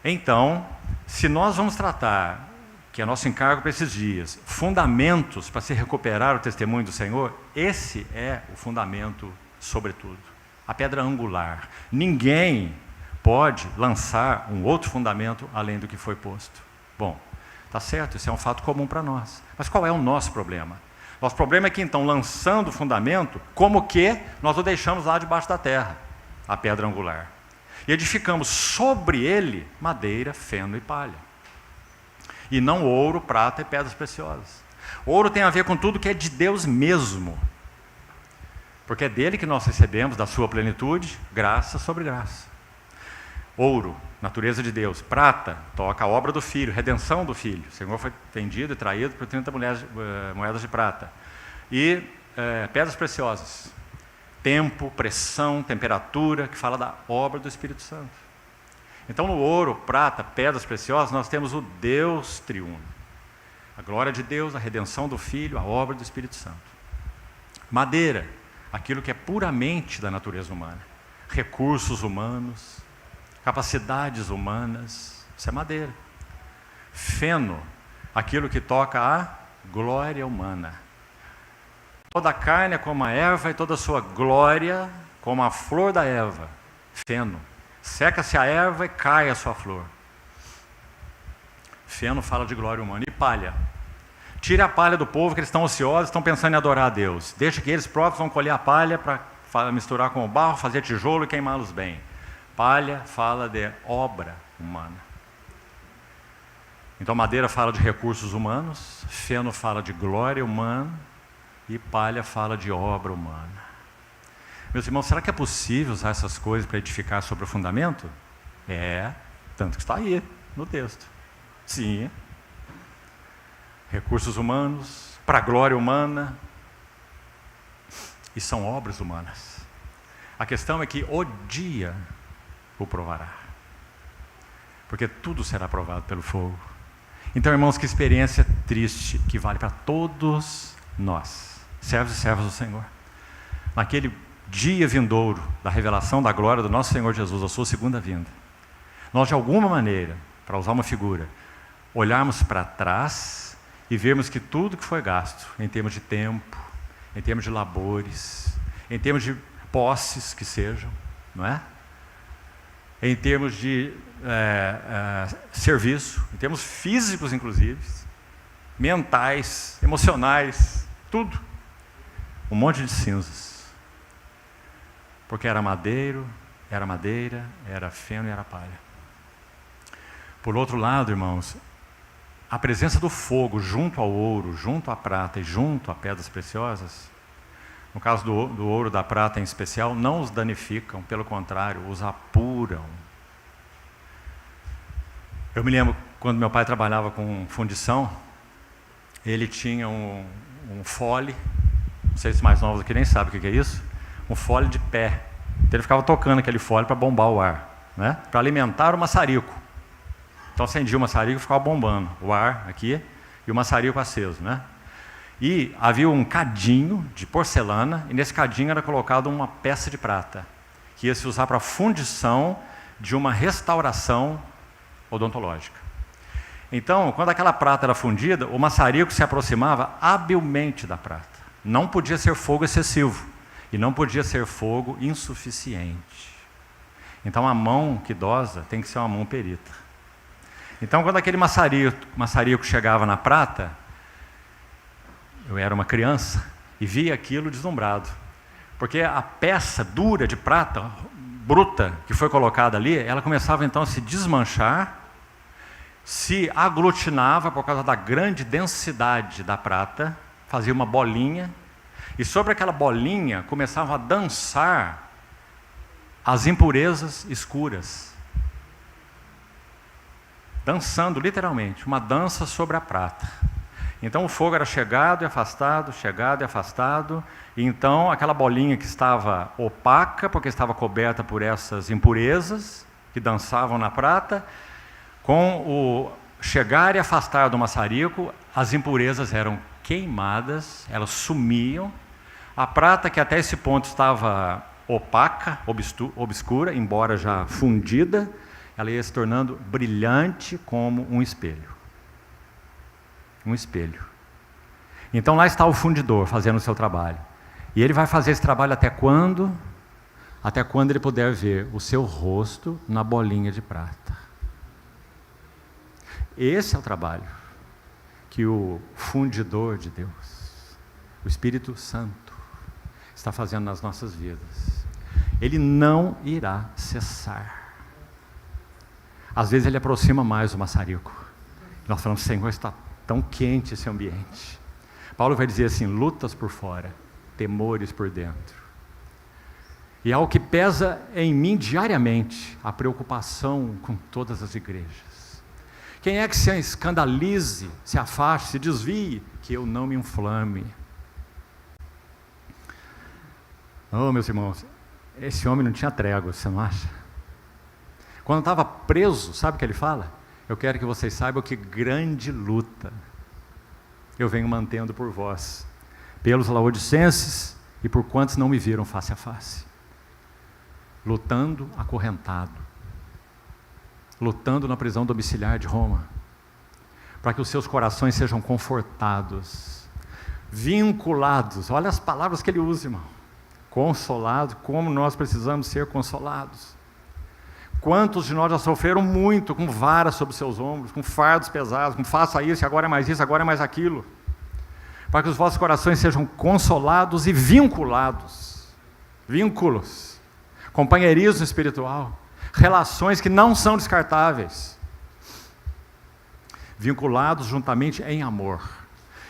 Então, se nós vamos tratar, que é nosso encargo para esses dias, fundamentos para se recuperar o testemunho do Senhor, esse é o fundamento sobretudo, a pedra angular. Ninguém pode lançar um outro fundamento além do que foi posto. Bom, tá certo, isso é um fato comum para nós. Mas qual é o nosso problema? Nosso problema é que, então, lançando o fundamento, como que nós o deixamos lá debaixo da terra, a pedra angular. E edificamos sobre ele madeira, feno e palha. E não ouro, prata e pedras preciosas. Ouro tem a ver com tudo que é de Deus mesmo. Porque é dele que nós recebemos, da sua plenitude, graça sobre graça. Ouro, natureza de Deus. Prata, toca a obra do Filho, redenção do Filho. O Senhor foi vendido e traído por 30 moedas de prata. E pedras preciosas. Tempo, pressão, temperatura, que fala da obra do Espírito Santo. Então, no ouro, prata, pedras preciosas, nós temos o Deus triuno. A glória de Deus, a redenção do Filho, a obra do Espírito Santo. Madeira, aquilo que é puramente da natureza humana. Recursos humanos, capacidades humanas, isso é madeira. Feno, aquilo que toca a glória humana. Toda a carne é como a erva e toda a sua glória como a flor da erva. Feno. Seca-se a erva e cai a sua flor. Feno fala de glória humana. E palha. Tire a palha do povo, que eles estão ociosos, estão pensando em adorar a Deus. Deixa que eles próprios vão colher a palha para misturar com o barro, fazer tijolo e queimá-los bem. Palha fala de obra humana. Então madeira fala de recursos humanos, feno fala de glória humana e palha fala de obra humana. Meus irmãos, será que é possível usar essas coisas para edificar sobre o fundamento? Tanto que está aí no texto. Sim. Recursos humanos, para a glória humana, e são obras humanas. A questão é que o dia o provará, porque tudo será provado pelo fogo. Então, irmãos, que experiência triste, que vale para todos nós, servos e servas do Senhor. Naquele dia vindouro da revelação da glória do nosso Senhor Jesus, a sua segunda vinda, nós de alguma maneira, para usar uma figura, olharmos para trás e vermos que tudo que foi gasto, em termos de tempo, em termos de labores, em termos de posses que sejam, não é? Em termos de serviço, em termos físicos inclusive, mentais, emocionais, tudo. Um monte de cinzas. Porque era madeira, era feno e era palha. Por outro lado, irmãos, a presença do fogo junto ao ouro, junto à prata e junto a pedras preciosas, no caso do ouro e da prata em especial, não os danificam, pelo contrário, os apuram. Eu me lembro, quando meu pai trabalhava com fundição, ele tinha um fole, não sei se mais novos aqui nem sabem o que é isso, um fole de pé. Então ele ficava tocando aquele fole para bombar o ar, né? Para alimentar o maçarico. Então acendia o maçarico e ficava bombando o ar aqui e o maçarico aceso, né? E havia um cadinho de porcelana e nesse cadinho era colocado uma peça de prata que ia se usar para a fundição de uma restauração odontológica. Então, quando aquela prata era fundida, o maçarico se aproximava habilmente da prata. Não podia ser fogo excessivo e não podia ser fogo insuficiente. Então a mão que dosa tem que ser uma mão perita. Então, quando aquele maçarico chegava na prata, eu era uma criança e via aquilo deslumbrado. Porque a peça dura de prata, bruta, que foi colocada ali, ela começava então a se desmanchar, se aglutinava por causa da grande densidade da prata, fazia uma bolinha, e sobre aquela bolinha começavam a dançar as impurezas escuras. Dançando, literalmente, uma dança sobre a prata. Então o fogo era chegado e afastado, e então aquela bolinha que estava opaca, porque estava coberta por essas impurezas, que dançavam na prata, com o chegar e afastar do maçarico, as impurezas eram queimadas, elas sumiam, a prata que até esse ponto estava opaca, obscura, embora já fundida, ela ia se tornando brilhante como um espelho. Um espelho. Então lá está o fundidor fazendo o seu trabalho. E ele vai fazer esse trabalho até quando? Até quando ele puder ver o seu rosto na bolinha de prata. Esse é o trabalho que o fundidor de Deus, o Espírito Santo, está fazendo nas nossas vidas. Ele não irá cessar. Às vezes ele aproxima mais o maçarico. Nós falamos, Senhor, está tão quente esse ambiente. Paulo vai dizer assim, lutas por fora, temores por dentro. E algo que pesa em mim diariamente, a preocupação com todas as igrejas. Quem é que se escandalize, se afaste, se desvie, que eu não me inflame. Oh, meus irmãos, esse homem não tinha trégua, você não acha? Quando estava preso, sabe o que ele fala? Eu quero que vocês saibam que grande luta eu venho mantendo por vós, pelos laodicenses e por quantos não me viram face a face. Lutando acorrentado, lutando na prisão domiciliar de Roma, para que os seus corações sejam confortados, vinculados, olha as palavras que ele usa, irmão, consolado, como nós precisamos ser consolados, Quantos de nós já sofreram muito com varas sobre seus ombros, com fardos pesados, com faça isso, agora é mais isso, agora é mais aquilo, para que os vossos corações sejam consolados e vinculados. Vínculos, companheirismo espiritual, relações que não são descartáveis, vinculados juntamente em amor,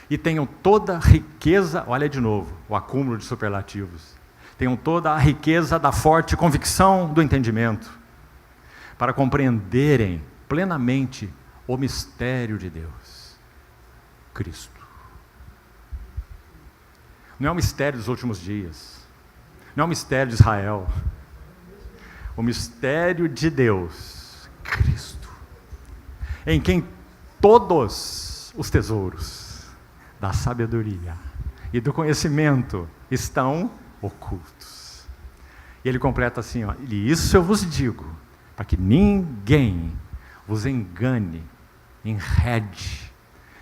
e tenham toda a riqueza, olha de novo, o acúmulo de superlativos, tenham toda a riqueza da forte convicção do entendimento, para compreenderem plenamente o mistério de Deus, Cristo. Não é o mistério dos últimos dias, não é o mistério de Israel, o mistério de Deus, Cristo, em quem todos os tesouros da sabedoria e do conhecimento estão ocultos. E ele completa assim, ó, e isso eu vos digo, para que ninguém vos engane, enrede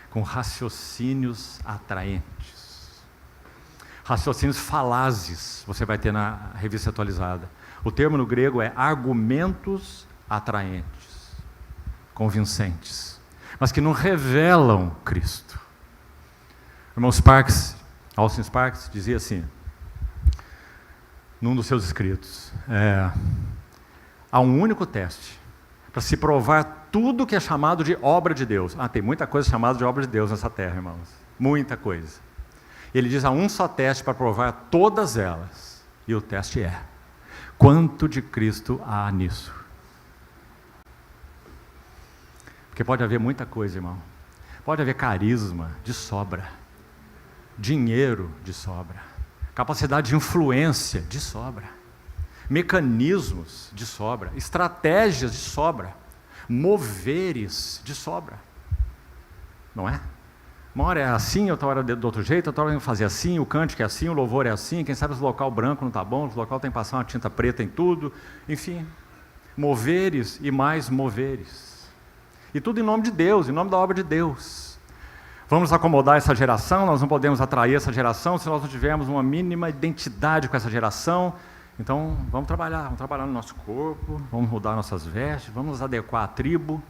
com raciocínios atraentes. Raciocínios falazes, você vai ter na revista atualizada. O termo no grego é argumentos atraentes, convincentes, mas que não revelam Cristo. O irmão Austin Sparks, dizia assim, num dos seus escritos, há um único teste para se provar tudo que é chamado de obra de Deus. Tem muita coisa chamada de obra de Deus nessa terra, irmãos. Muita coisa. Ele diz, há um só teste para provar todas elas. E o teste é, quanto de Cristo há nisso? Porque pode haver muita coisa, irmão. Pode haver carisma de sobra, dinheiro de sobra, capacidade de influência de sobra, mecanismos de sobra, estratégias de sobra, moveres de sobra. Não é? Uma hora é assim, outra hora é do outro jeito, outra hora tem que fazer assim, o cântico é assim, o louvor é assim, quem sabe o local branco não está bom, o local tem que passar uma tinta preta em tudo, enfim, moveres e mais moveres. E tudo em nome de Deus, em nome da obra de Deus. Vamos acomodar essa geração, nós não podemos atrair essa geração se nós não tivermos uma mínima identidade com essa geração. Então, vamos trabalhar no nosso corpo, vamos mudar nossas vestes, vamos nos adequar à tribo.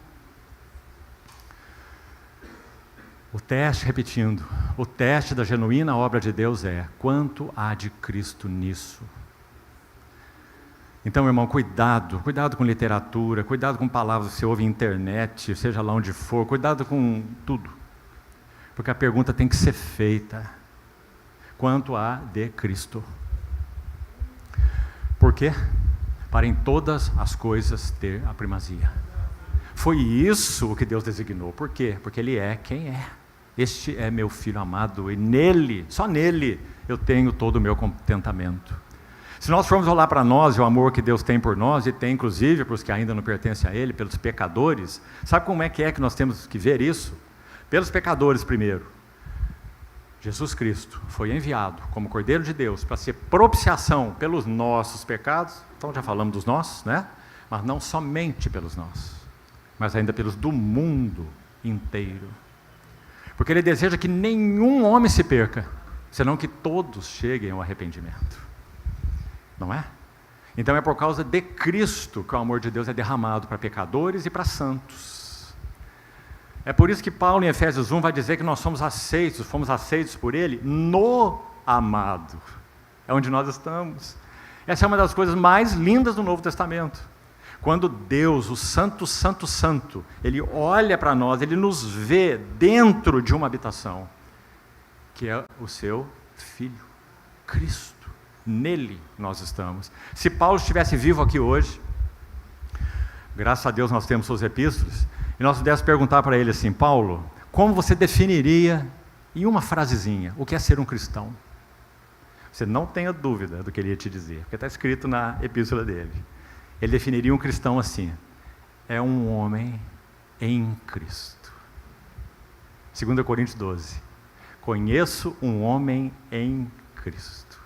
O teste, repetindo, o teste da genuína obra de Deus é, quanto há de Cristo nisso? Então, irmão, cuidado com literatura, cuidado com palavras que você ouve na internet, seja lá onde for, cuidado com tudo. Porque a pergunta tem que ser feita, quanto há de Cristo? Por quê? Para em todas as coisas ter a primazia. Foi isso o que Deus designou. Por quê? Porque Ele é quem é. Este é meu Filho amado, e nele, só nele, eu tenho todo o meu contentamento. Se nós formos olhar para nós e o amor que Deus tem por nós, e tem inclusive para os que ainda não pertencem a Ele, pelos pecadores, sabe como é que nós temos que ver isso? Pelos pecadores primeiro. Jesus Cristo foi enviado como Cordeiro de Deus para ser propiciação pelos nossos pecados, então já falamos dos nossos, né? Mas não somente pelos nossos, mas ainda pelos do mundo inteiro. Porque Ele deseja que nenhum homem se perca, senão que todos cheguem ao arrependimento. Não é? Então é por causa de Cristo que o amor de Deus é derramado para pecadores e para santos. É por isso que Paulo em Efésios 1 vai dizer que nós fomos aceitos por Ele no amado. É onde nós estamos. Essa é uma das coisas mais lindas do Novo Testamento. Quando Deus, o Santo, Santo, Santo, Ele olha para nós, Ele nos vê dentro de uma habitação, que é o seu Filho, Cristo. Nele nós estamos. Se Paulo estivesse vivo aqui hoje, graças a Deus nós temos suas epístolas, e nós pudéssemos perguntar para ele assim, Paulo, como você definiria, em uma frasezinha, o que é ser um cristão? Você não tenha dúvida do que ele ia te dizer, porque está escrito na epístola dele. Ele definiria um cristão assim, é um homem em Cristo. 2 Coríntios 12, conheço um homem em Cristo,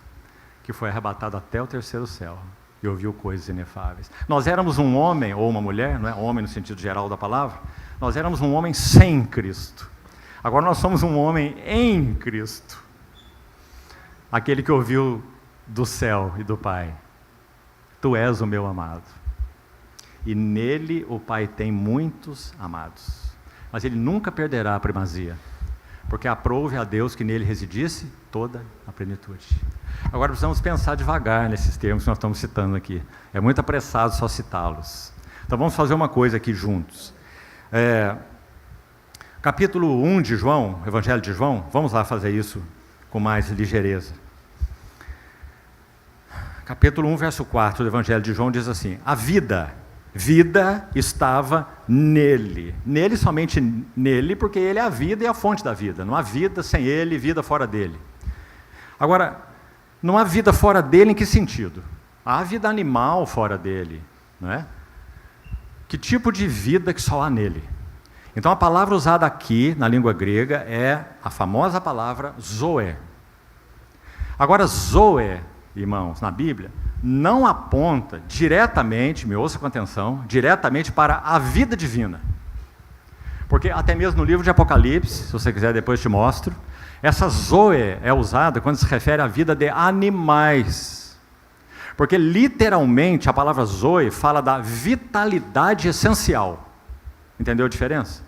que foi arrebatado até o terceiro céu, e ouviu coisas inefáveis. Nós éramos um homem, ou uma mulher, não é homem no sentido geral da palavra, nós éramos um homem sem Cristo. Agora nós somos um homem em Cristo. Aquele que ouviu do céu e do Pai, Tu és o meu amado. e nele o Pai tem muitos amados. Mas ele nunca perderá a primazia, porque aprouve a Deus que nele residisse toda a plenitude. Agora precisamos pensar devagar nesses termos que nós estamos citando aqui. É muito apressado só citá-los. Então vamos fazer uma coisa aqui juntos. Capítulo 1 de João, Evangelho de João, vamos lá fazer isso com mais ligeireza. Capítulo 1, verso 4 do Evangelho de João diz assim: a vida estava nele. Nele, somente nele, porque ele é a vida e a fonte da vida. Não há vida sem ele, vida fora dele. Agora, não há vida fora dele em que sentido? Há vida animal fora dele, não é? Que tipo de vida que só há nele? Então a palavra usada aqui, na língua grega, é a famosa palavra zoe. Agora, zoe, irmãos, na Bíblia, não aponta diretamente, me ouça com atenção, diretamente para a vida divina. Porque até mesmo no livro de Apocalipse, se você quiser depois te mostro, essa zoe é usada quando se refere à vida de animais. Porque literalmente a palavra zoe fala da vitalidade essencial. Entendeu a diferença?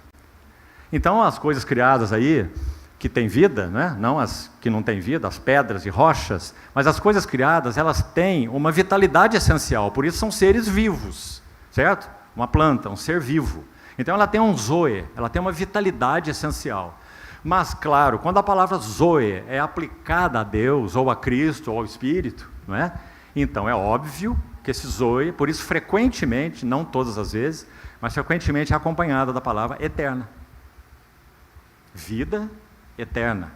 Então as coisas criadas aí, que têm vida, né? Não as que não têm vida, as pedras e rochas, mas as coisas criadas, elas têm uma vitalidade essencial, por isso são seres vivos, certo? Uma planta, um ser vivo. Então ela tem um zoe, ela tem uma vitalidade essencial. Mas, claro, quando a palavra zoe é aplicada a Deus, ou a Cristo, ou ao Espírito, não é? Então é óbvio que esse zoe, por isso frequentemente, não todas as vezes, mas frequentemente é acompanhada da palavra eterna. Vida eterna.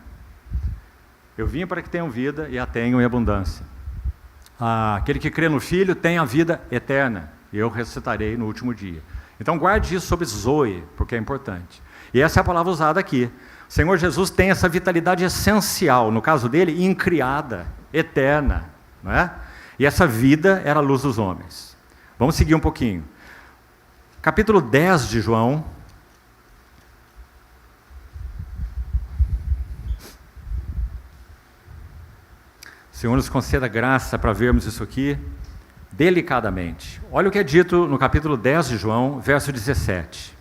Eu vim para que tenham vida e a tenham em abundância. Aquele que crê no Filho tem a vida eterna, e eu ressuscitarei no último dia. Então guarde isso sobre zoe, porque é importante. E essa é a palavra usada aqui. O Senhor Jesus tem essa vitalidade essencial, no caso dele, incriada, eterna, não é? E essa vida era a luz dos homens. Vamos seguir um pouquinho. Capítulo 10 de João. O Senhor nos conceda graça para vermos isso aqui delicadamente. Olha o que é dito no capítulo 10 de João, verso 17.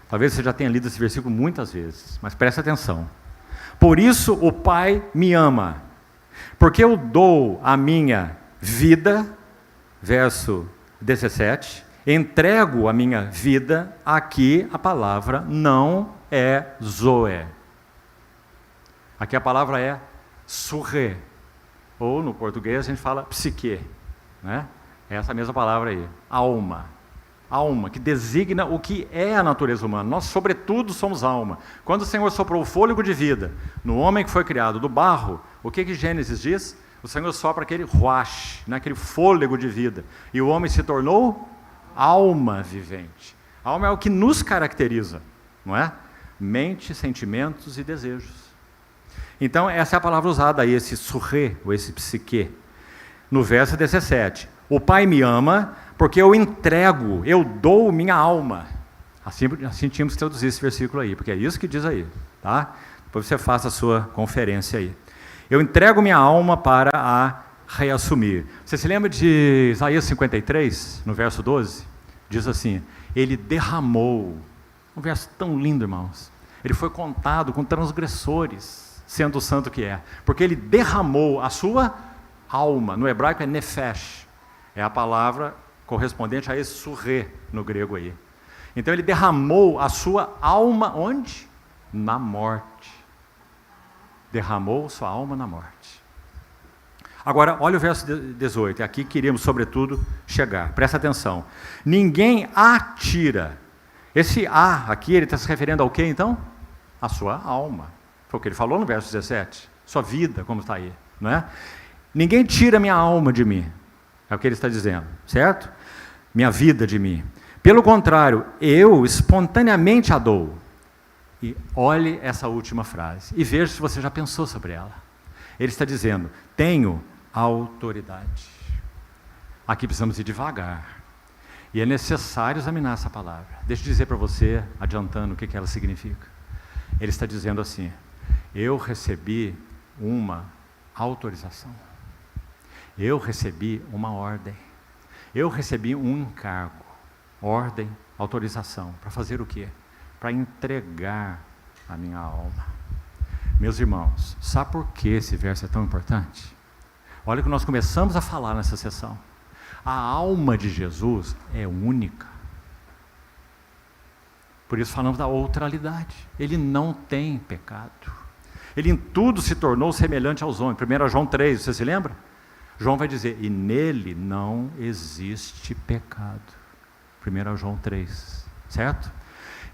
Talvez você já tenha lido esse versículo muitas vezes, mas preste atenção. Por isso o Pai me ama, porque eu dou a minha vida, verso 17, entrego a minha vida, aqui a palavra não é zoe. Aqui a palavra é surre, ou no português a gente fala psique, né? É essa mesma palavra aí, alma. Alma, que designa o que é a natureza humana. Nós, sobretudo, somos alma. Quando o Senhor soprou o fôlego de vida no homem que foi criado do barro, o que Gênesis diz? O Senhor sopra aquele ruach, aquele fôlego de vida. E o homem se tornou alma vivente. A alma é o que nos caracteriza, não é? Mente, sentimentos e desejos. Então, essa é a palavra usada aí, esse surre, ou esse psique. No verso 17, o Pai me ama porque eu entrego, eu dou minha alma. Assim tínhamos que traduzir esse versículo aí, porque é isso que diz aí, tá? Depois você faça a sua conferência aí. Eu entrego minha alma para a reassumir. Você se lembra de Isaías 53, no verso 12? Diz assim, ele derramou, um verso tão lindo, irmãos. Ele foi contado com transgressores, sendo o santo que é, porque ele derramou a sua alma. No hebraico é nefesh, é a palavra correspondente a esse surre no grego aí. Então ele derramou a sua alma onde? Na morte. Derramou sua alma na morte. Agora, olha o verso 18, é aqui que queríamos, sobretudo, chegar. Presta atenção. Ninguém atira. Esse a aqui, ele está se referindo ao quê, então? A sua alma. Foi o que ele falou no verso 17. Sua vida, como está aí, não é? Ninguém tira minha alma de mim. É o que ele está dizendo, certo? Minha vida de mim. Pelo contrário, eu espontaneamente a dou. E olhe essa última frase. E veja se você já pensou sobre ela. Ele está dizendo, tenho autoridade. Aqui precisamos ir devagar. E é necessário examinar essa palavra. Deixa eu dizer para você, adiantando o que ela significa. Ele está dizendo assim, eu recebi uma autorização. Eu recebi uma ordem. Eu recebi um encargo. ordem, autorização. Para fazer o quê? Para entregar a minha alma. Meus irmãos, sabe por que esse verso é tão importante? Olha o que nós começamos a falar nessa sessão. A alma de Jesus é única. Por isso falamos da outralidade. Ele não tem pecado. Ele em tudo se tornou semelhante aos homens. 1 João 3, você se lembra? João vai dizer, e nele não existe pecado. 1 João 3, certo?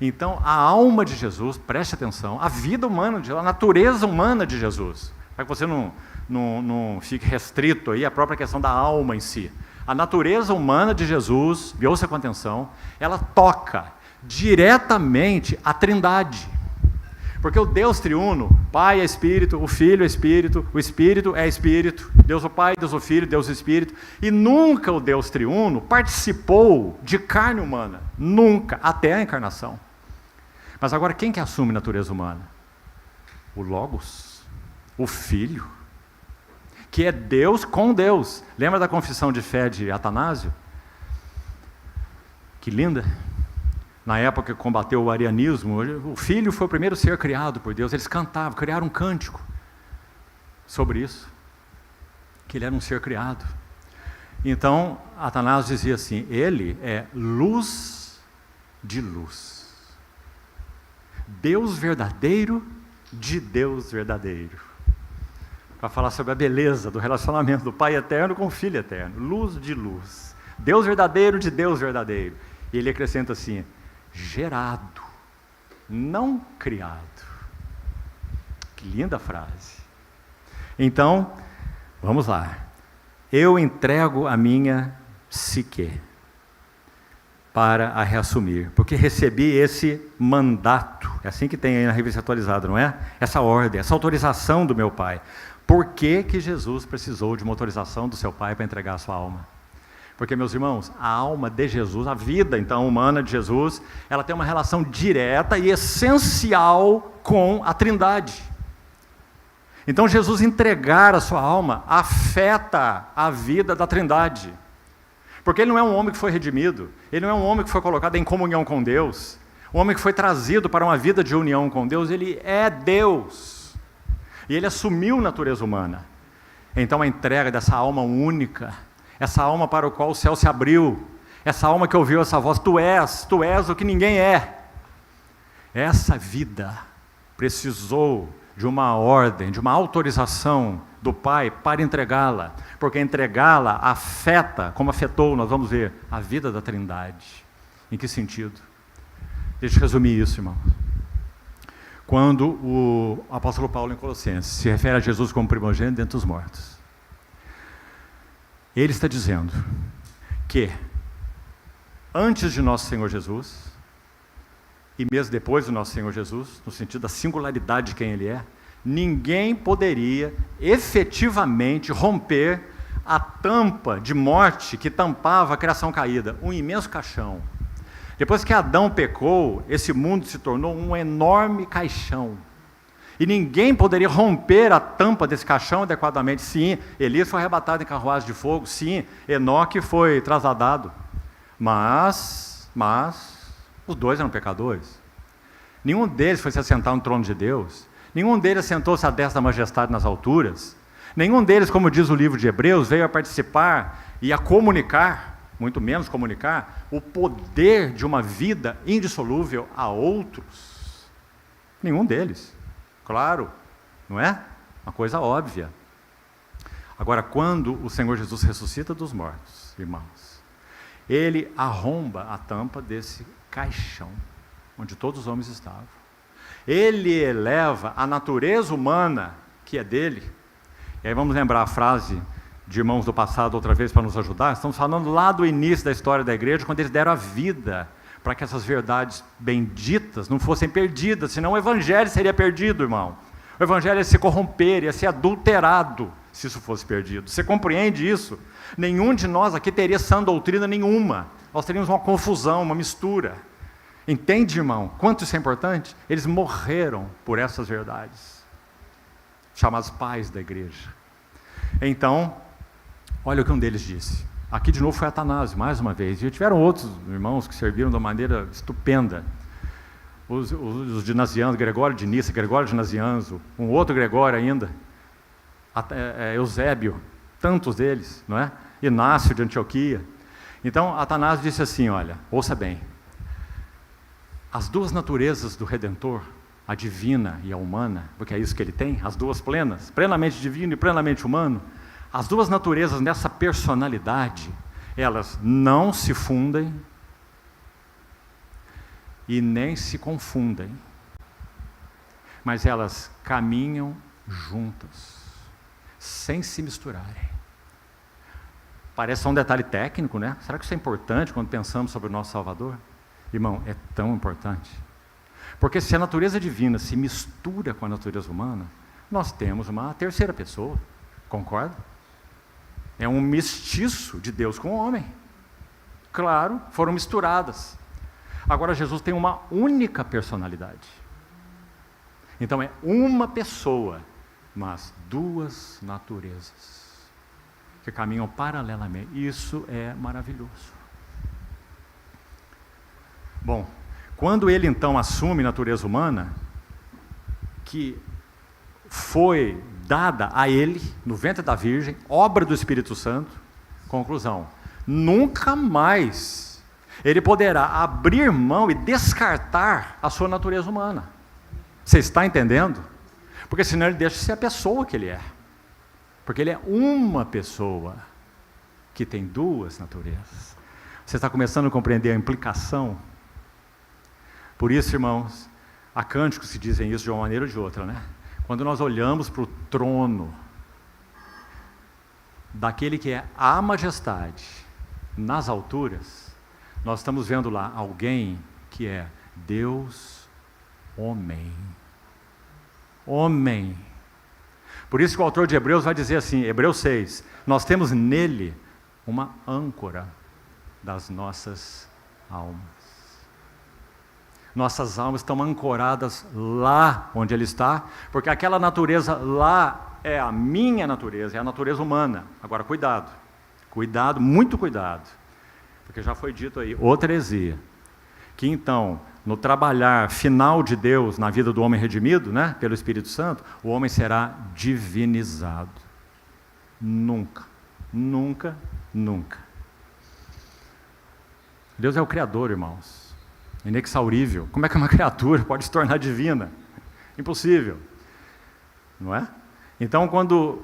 Então, a alma de Jesus, preste atenção, a vida humana, a natureza humana de Jesus, para que você não fique restrito aí à própria questão da alma em si. A natureza humana de Jesus, ouça com atenção, ela toca diretamente a Trindade. Porque o Deus triuno, Pai é Espírito, o Filho é Espírito, o Espírito é Espírito, Deus o Pai, Deus o Filho, Deus o Espírito, e nunca o Deus triuno participou de carne humana, nunca, até a encarnação. Mas agora quem que assume a natureza humana? O Logos, o Filho, que é Deus com Deus. Lembra da confissão de fé de Atanásio? Que linda! Na época que combateu o arianismo, o Filho foi o primeiro ser criado por Deus. Eles cantavam, criaram um cântico sobre isso, que ele era um ser criado. Então, Atanásio dizia assim, ele é luz de luz. Deus verdadeiro de Deus verdadeiro. Para falar sobre a beleza do relacionamento do Pai eterno com o Filho eterno. Luz de luz. Deus verdadeiro de Deus verdadeiro. E ele acrescenta assim, gerado, não criado. Que linda frase. Então, vamos lá. Eu entrego a minha psique para a reassumir, porque recebi esse mandato, é assim que tem aí na revista atualizada, não é? Essa ordem, essa autorização do meu Pai. Por que que Jesus precisou de uma autorização do seu Pai para entregar a sua alma? Porque, meus irmãos, a alma de Jesus, a vida, então, humana de Jesus, ela tem uma relação direta e essencial com a Trindade. Então, Jesus entregar a sua alma afeta a vida da Trindade. Porque ele não é um homem que foi redimido, ele não é um homem que foi colocado em comunhão com Deus, um homem que foi trazido para uma vida de união com Deus, ele é Deus. E ele assumiu natureza humana. Então, a entrega dessa alma única, essa alma para o qual o céu se abriu, essa alma que ouviu essa voz, tu és o que ninguém é. Essa vida precisou de uma ordem, de uma autorização do Pai para entregá-la, porque entregá-la afeta, como afetou, nós vamos ver, a vida da Trindade. Em que sentido? Deixa eu resumir isso, irmãos. Quando o apóstolo Paulo em Colossenses se refere a Jesus como primogênito dentre os mortos, ele está dizendo que antes de nosso Senhor Jesus, e mesmo depois do nosso Senhor Jesus, no sentido da singularidade de quem Ele é, ninguém poderia efetivamente romper a tampa de morte que tampava a criação caída, um imenso caixão. Depois que Adão pecou, esse mundo se tornou um enorme caixão. E ninguém poderia romper a tampa desse caixão adequadamente. Sim, Elias foi arrebatado em carruagem de fogo. Sim, Enoque foi trasladado. Mas os dois eram pecadores. Nenhum deles foi se assentar no trono de Deus. Nenhum deles assentou-se à destra da majestade nas alturas. Nenhum deles, como diz o livro de Hebreus, veio a participar e a comunicar, muito menos comunicar, o poder de uma vida indissolúvel a outros. Nenhum deles. Claro, não é? Uma coisa óbvia. Agora, quando o Senhor Jesus ressuscita dos mortos, irmãos, Ele arromba a tampa desse caixão, onde todos os homens estavam. Ele eleva a natureza humana, que é dele. E aí vamos lembrar a frase de irmãos do passado outra vez para nos ajudar. Estamos falando lá do início da história da igreja, quando eles deram a vida para que essas verdades benditas não fossem perdidas, senão o evangelho seria perdido, irmão. O evangelho ia se corromper, ia ser adulterado, se isso fosse perdido. Você compreende isso? Nenhum de nós aqui teria sã doutrina nenhuma. Nós teríamos uma confusão, uma mistura. Entende, irmão? Quanto isso é importante? Eles morreram por essas verdades, chamados pais da igreja. Então, olha o que um deles disse. Aqui de novo foi Atanásio, mais uma vez. E tiveram outros irmãos que serviram de uma maneira estupenda. Os de Nazianzo, Gregório de Nissa, Gregório de Nazianzo, um outro Gregório ainda, Eusébio, tantos deles, não é? Inácio de Antioquia. Então, Atanásio disse assim, olha, ouça bem, as duas naturezas do Redentor, a divina e a humana, porque é isso que ele tem, as duas plenas, plenamente divino e plenamente humano, as duas naturezas nessa personalidade, elas não se fundem e nem se confundem, mas elas caminham juntas, sem se misturarem. Parece um detalhe técnico, né? Será que isso é importante quando pensamos sobre o nosso Salvador? Irmão, é tão importante. Porque se a natureza divina se mistura com a natureza humana, nós temos uma terceira pessoa, concorda? É um mestiço de Deus com o homem. Claro, foram misturadas. Agora Jesus tem uma única personalidade. Então é uma pessoa, mas duas naturezas que caminham paralelamente. Isso é maravilhoso. Bom, quando ele então assume natureza humana, que foi dada a ele, no ventre da Virgem, obra do Espírito Santo, conclusão, nunca mais ele poderá abrir mão e descartar a sua natureza humana. Você está entendendo? Porque senão ele deixa de ser a pessoa que ele é. Porque ele é uma pessoa que tem duas naturezas. Você está começando a compreender a implicação? Por isso, irmãos, há cânticos que dizem isso de uma maneira ou de outra, né? Quando nós olhamos para o trono daquele que é a majestade nas alturas, nós estamos vendo lá alguém que é Deus homem. Homem. Por isso que o autor de Hebreus vai dizer assim, Hebreus 6, nós temos nele uma âncora das nossas almas. Nossas almas estão ancoradas lá onde ele está, porque aquela natureza lá é a minha natureza, é a natureza humana. Agora, cuidado, cuidado, muito cuidado, porque já foi dito aí, outra heresia, que então, no trabalhar final de Deus na vida do homem redimido, né, pelo Espírito Santo, o homem será divinizado. Nunca, nunca, nunca. Deus é o Criador, irmãos. Inexaurível. Como é que uma criatura pode se tornar divina? Impossível. Não é? Então, quando,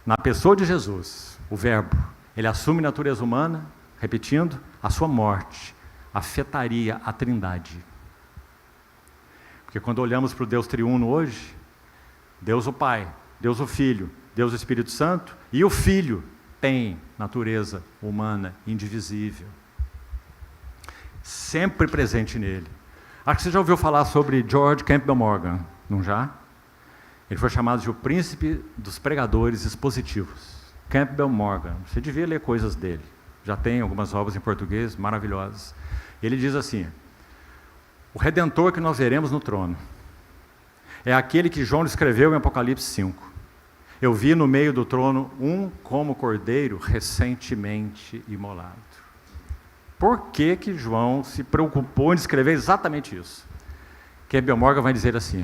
na pessoa de Jesus, o Verbo, ele assume natureza humana, repetindo, a sua morte afetaria a Trindade. Porque quando olhamos para o Deus triuno hoje, Deus o Pai, Deus o Filho, Deus o Espírito Santo, e o Filho tem natureza humana indivisível. Sempre presente nele. Acho que você já ouviu falar sobre George Campbell Morgan, não já? Ele foi chamado de o príncipe dos pregadores expositivos. Campbell Morgan, você devia ler coisas dele. Já tem algumas obras em português maravilhosas. Ele diz assim, o Redentor que nós veremos no trono é aquele que João escreveu em Apocalipse 5. Eu vi no meio do trono um como cordeiro recentemente imolado. Por que João se preocupou em escrever exatamente isso? Campbell Morgan vai dizer assim,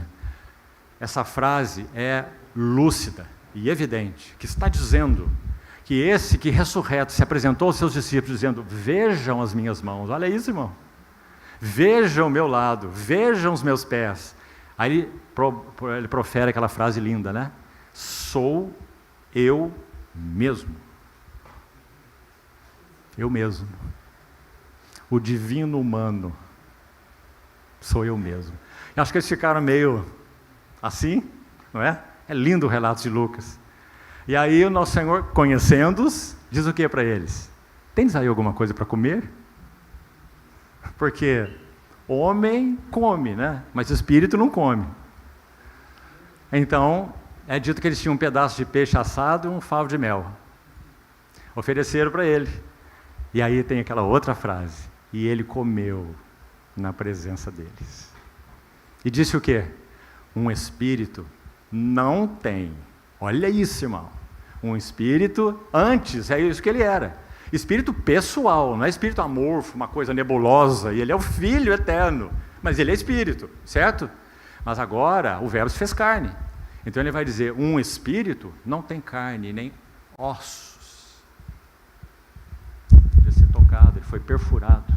essa frase é lúcida e evidente, que está dizendo que esse que ressurreto se apresentou aos seus discípulos dizendo, vejam as minhas mãos, olha isso, irmão, vejam o meu lado, vejam os meus pés. Aí ele profere aquela frase linda, né? Sou eu mesmo. Eu mesmo. O divino humano sou eu mesmo. Eu acho que eles ficaram meio assim, não é? É lindo o relato de Lucas. E aí o nosso Senhor, conhecendo-os, diz o que para eles? Tens aí alguma coisa para comer? Porque homem come, né? Mas o espírito não come. Então, é dito que eles tinham um pedaço de peixe assado e um favo de mel. Ofereceram para ele. E aí tem aquela outra frase. E ele comeu na presença deles. E disse o quê? Um espírito não tem, olha isso, irmão, Um espírito, antes, é isso que ele era. Espírito pessoal, não é espírito amorfo, uma coisa nebulosa, e ele é o Filho eterno, mas ele é espírito, certo? Mas agora o Verbo se fez carne. Então ele vai dizer, um espírito não tem carne, nem ossos. Ele ser tocado, ele foi perfurado.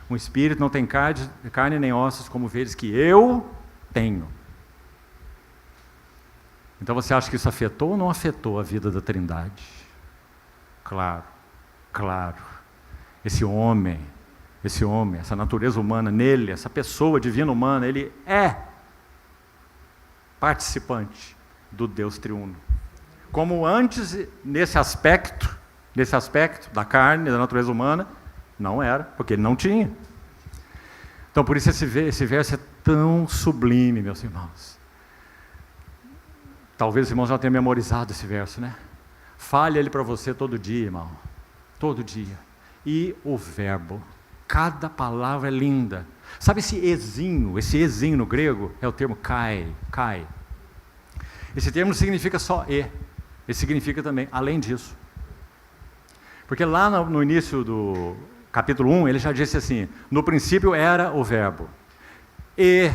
Um espírito não tem carne nem ossos, como vedes que eu tenho. Então você acha que isso afetou ou não afetou a vida da Trindade? Claro. Claro, esse homem, essa natureza humana nele, essa pessoa divina humana, ele é participante do Deus triuno. Como antes, nesse aspecto da carne, da natureza humana, não era, porque ele não tinha. Então, por isso esse verso é tão sublime, meus irmãos. Talvez os irmãos já tenham memorizado esse verso, né? Fale ele para você todo dia, irmão. Todo dia. E o verbo. Cada palavra é linda. Sabe esse ezinho no grego é o termo kai. Esse termo não significa só e. Ele significa também além disso. Porque lá no início do capítulo 1, ele já disse assim, no princípio era o verbo. E,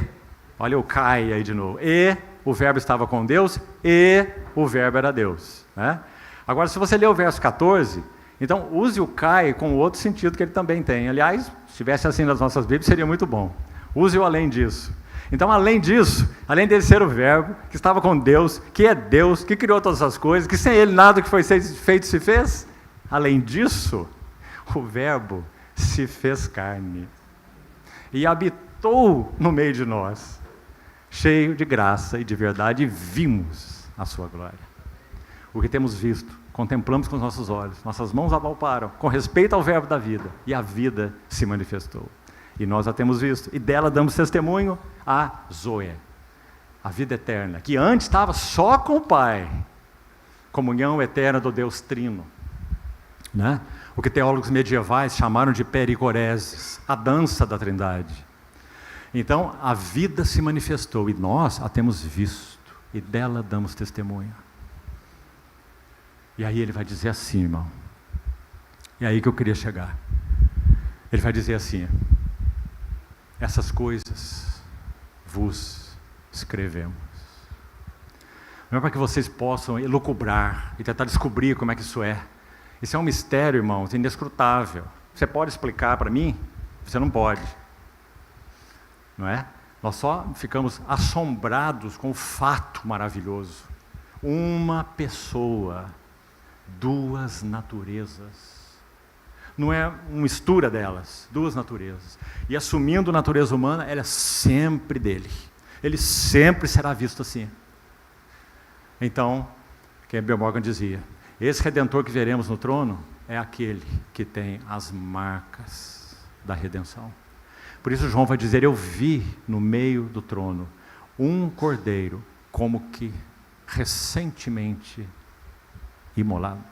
olha o kai aí de novo. E o verbo estava com Deus e o verbo era Deus. Né? Agora, se você ler o verso 14... Então, use o Kai com o outro sentido que ele também tem. Aliás, se estivesse assim nas nossas Bíblias, seria muito bom. Use-o além disso. Então, além disso, além dele ser o Verbo, que estava com Deus, que é Deus, que criou todas as coisas, que sem ele nada que foi feito se fez, além disso, o Verbo se fez carne e habitou no meio de nós, cheio de graça e de verdade, e vimos a sua glória. O que temos visto, contemplamos com os nossos olhos, nossas mãos apalparam, com respeito ao verbo da vida, e a vida se manifestou. E nós a temos visto, e dela damos testemunho a Zoe, a vida eterna, que antes estava só com o Pai, comunhão eterna do Deus Trino. Né? O que teólogos medievais chamaram de pericoreses, a dança da Trindade. Então, a vida se manifestou, e nós a temos visto, e dela damos testemunho. E aí ele vai dizer assim, irmão. E aí que eu queria chegar. Ele vai dizer assim, essas coisas vos escrevemos. Não é para que vocês possam elucubrar e tentar descobrir como é que isso é. Isso é um mistério, irmãos, inescrutável. Você pode explicar para mim? Você não pode. Não é? Nós só ficamos assombrados com o fato maravilhoso. Uma pessoa, duas naturezas. Não é uma mistura delas, duas naturezas. E assumindo a natureza humana, ela é sempre dele. Ele sempre será visto assim. Então, Campbell Morgan dizia, esse Redentor que veremos no trono é aquele que tem as marcas da redenção. Por isso João vai dizer, eu vi no meio do trono um cordeiro como que recentemente imolado.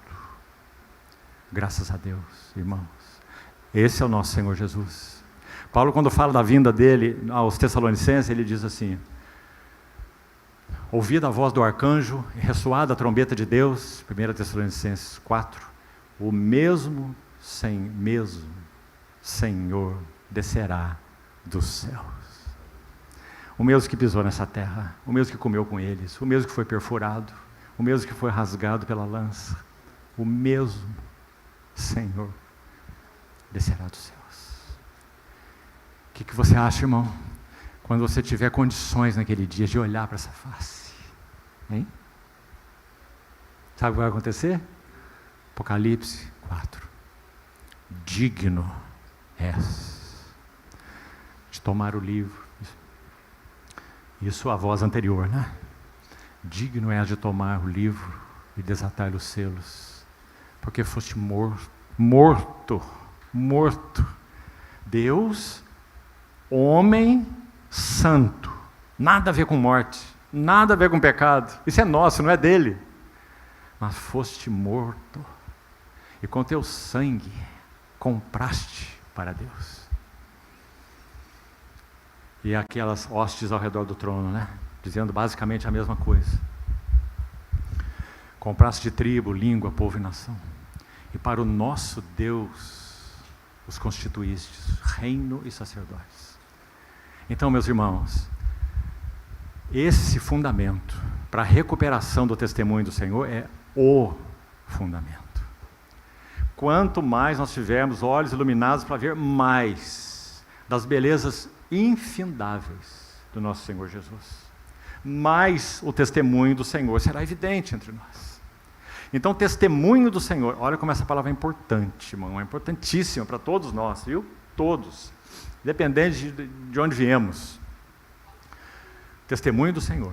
Graças a Deus, irmãos. Esse é o nosso Senhor Jesus. Paulo, quando fala da vinda dele aos Tessalonicenses, ele diz assim, ouvida a voz do arcanjo e ressoada a trombeta de Deus, 1 Tessalonicenses 4, o mesmo Senhor descerá dos céus. O mesmo que pisou nessa terra, o mesmo que comeu com eles, o mesmo que foi perfurado, o mesmo que foi rasgado pela lança, o mesmo Senhor descerá dos céus. O que você acha, irmão? Quando você tiver condições naquele dia de olhar para essa face, hein? Sabe o que vai acontecer? Apocalipse 4. Digno és de tomar o livro. Isso a voz anterior, né? Digno és de tomar o livro e desatar os selos, porque foste morto. Deus, homem santo, nada a ver com morte, nada a ver com pecado, isso é nosso, não é dele, mas foste morto, e com teu sangue compraste para Deus. E aquelas hostes ao redor do trono, né? Dizendo basicamente a mesma coisa. com praça de tribo, língua, povo e nação. E para o nosso Deus os constituístes, reino e sacerdotes. Então, meus irmãos, esse fundamento para a recuperação do testemunho do Senhor é o fundamento. Quanto mais nós tivermos olhos iluminados para ver mais das belezas infindáveis do nosso Senhor Jesus, mais o testemunho do Senhor será evidente entre nós. Então, testemunho do Senhor, olha como essa palavra é importante, irmão, é importantíssima para todos nós, viu? Todos, independente de onde viemos. Testemunho do Senhor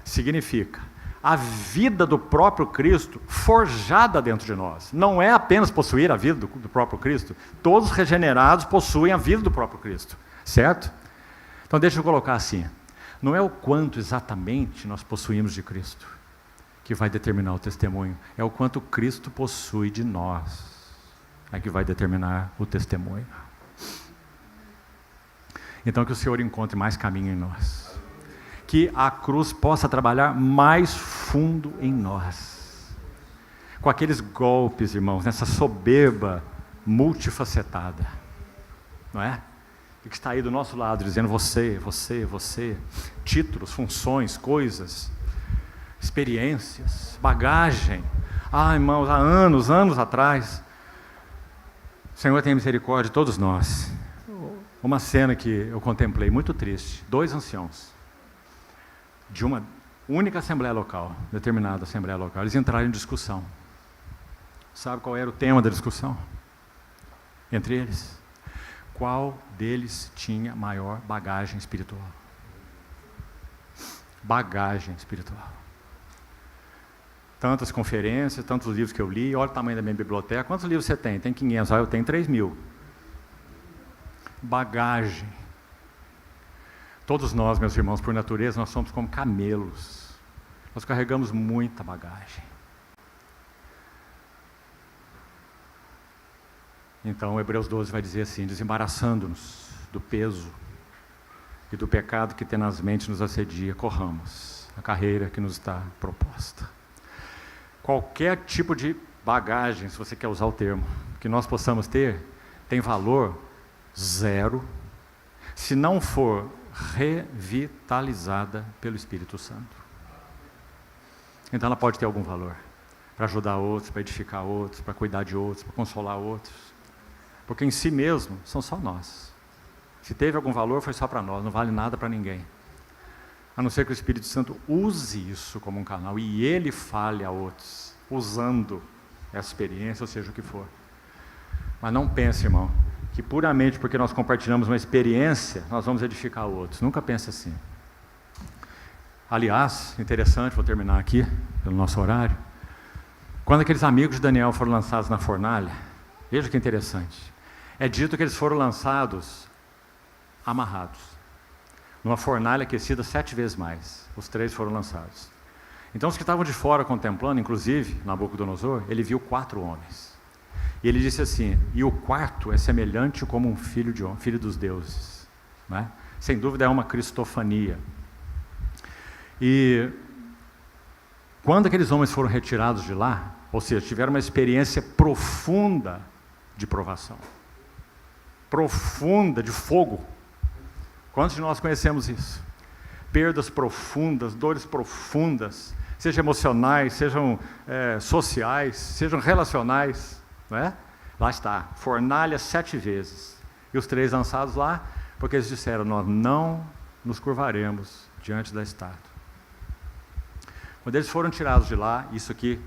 significa a vida do próprio Cristo forjada dentro de nós. Não é apenas possuir a vida do próprio Cristo. Todos os regenerados possuem a vida do próprio Cristo, certo? Então deixa eu colocar assim, não é o quanto exatamente nós possuímos de Cristo que vai determinar o testemunho, é o quanto Cristo possui de nós, é que vai determinar o testemunho. Então que o Senhor encontre mais caminho em nós, que a cruz possa trabalhar mais fundo em nós, com aqueles golpes, irmãos, nessa soberba multifacetada, não é? Que está aí do nosso lado, dizendo você, você, você, títulos, funções, coisas, experiências, bagagem. Irmãos, há anos atrás, o Senhor tem misericórdia de todos nós. Uma cena que eu contemplei, muito triste, 2 anciãos, de uma única assembleia local, determinada assembleia local, eles entraram em discussão. Sabe qual era o tema da discussão? Entre eles, qual deles tinha maior bagagem espiritual? Bagagem espiritual. Tantas conferências, tantos livros que eu li, olha o tamanho da minha biblioteca. Quantos livros você tem? Tem 500, eu tenho 3.000. Bagagem. Todos nós, meus irmãos, por natureza, nós somos como camelos. Nós carregamos muita bagagem. Então, Hebreus 12 vai dizer assim, desembaraçando-nos do peso e do pecado que tenazmente nos assedia, corramos a carreira que nos está proposta. Qualquer tipo de bagagem, se você quer usar o termo, que nós possamos ter, tem valor zero, se não for revitalizada pelo Espírito Santo. Então ela pode ter algum valor, para ajudar outros, para edificar outros, para cuidar de outros, para consolar outros, porque em si mesmo são só nós. Se teve algum valor foi só para nós, não vale nada para ninguém, a não ser que o Espírito Santo use isso como um canal, e ele fale a outros, usando essa experiência, ou seja o que for. Mas não pense, irmão, que puramente porque nós compartilhamos uma experiência, nós vamos edificar outros. Nunca pense assim. Aliás, interessante, vou terminar aqui, pelo nosso horário, quando aqueles amigos de Daniel foram lançados na fornalha, veja que interessante, é dito que eles foram lançados amarrados, numa fornalha aquecida 7 vezes mais, os 3 foram lançados. Então os que estavam de fora contemplando, inclusive Nabucodonosor, ele viu 4 homens. E ele disse assim, e o quarto é semelhante como um filho dos deuses. Não é? Sem dúvida é uma cristofania. E quando aqueles homens foram retirados de lá, ou seja, tiveram uma experiência profunda de provação, profunda de fogo. Quantos de nós conhecemos isso? Perdas profundas, dores profundas, sejam emocionais, sejam sociais, sejam relacionais. Não é? Lá está, fornalha 7 vezes. E os 3 lançados lá, porque eles disseram, nós não nos curvaremos diante da estátua. Quando eles foram tirados de lá, isso aqui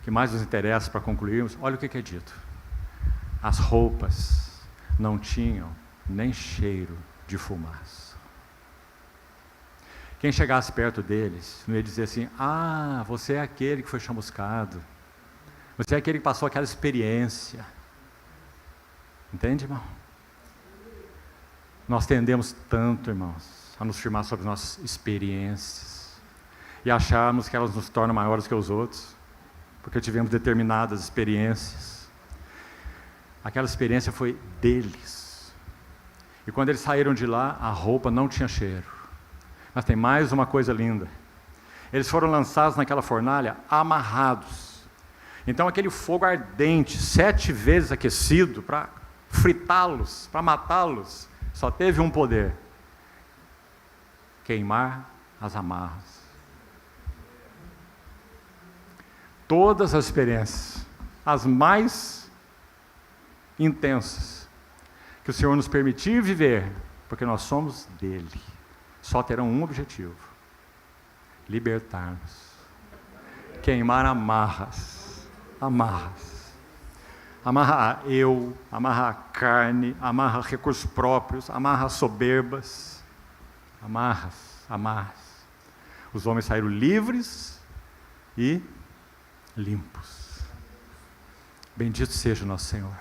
que mais nos interessa para concluirmos, olha o que é dito. As roupas não tinham nem cheiro de fumaça. Quem chegasse perto deles, não ia dizer assim, você é aquele que foi chamuscado. Você é aquele que passou aquela experiência. Entende, irmão? Nós tendemos tanto, irmãos, a nos firmar sobre nossas experiências e acharmos que elas nos tornam maiores que os outros, porque tivemos determinadas experiências. Aquela experiência foi deles. E quando eles saíram de lá, a roupa não tinha cheiro. Mas tem mais uma coisa linda. Eles foram lançados naquela fornalha amarrados. Então aquele fogo ardente, 7 vezes aquecido, para fritá-los, para matá-los, só teve um poder: queimar as amarras. Todas as experiências, as mais intensas, que o Senhor nos permitir viver, porque nós somos dele, só terão um objetivo: libertar-nos, queimar amarras, amarra eu, amarra a carne, amarra recursos próprios, amarra soberbas, amarras. Os homens saíram livres e limpos. Bendito seja o nosso Senhor.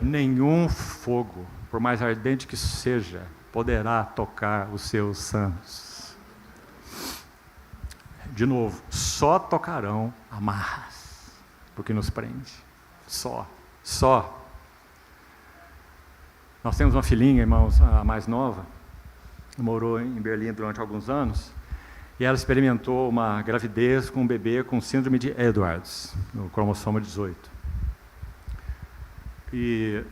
Nenhum fogo, por mais ardente que seja, poderá tocar os seus santos. De novo, só tocarão amarras, porque nos prende. Só. Nós temos uma filhinha, irmãos, a mais nova, morou em Berlim durante alguns anos, e ela experimentou uma gravidez com um bebê com síndrome de Edwards, no cromossomo 18. E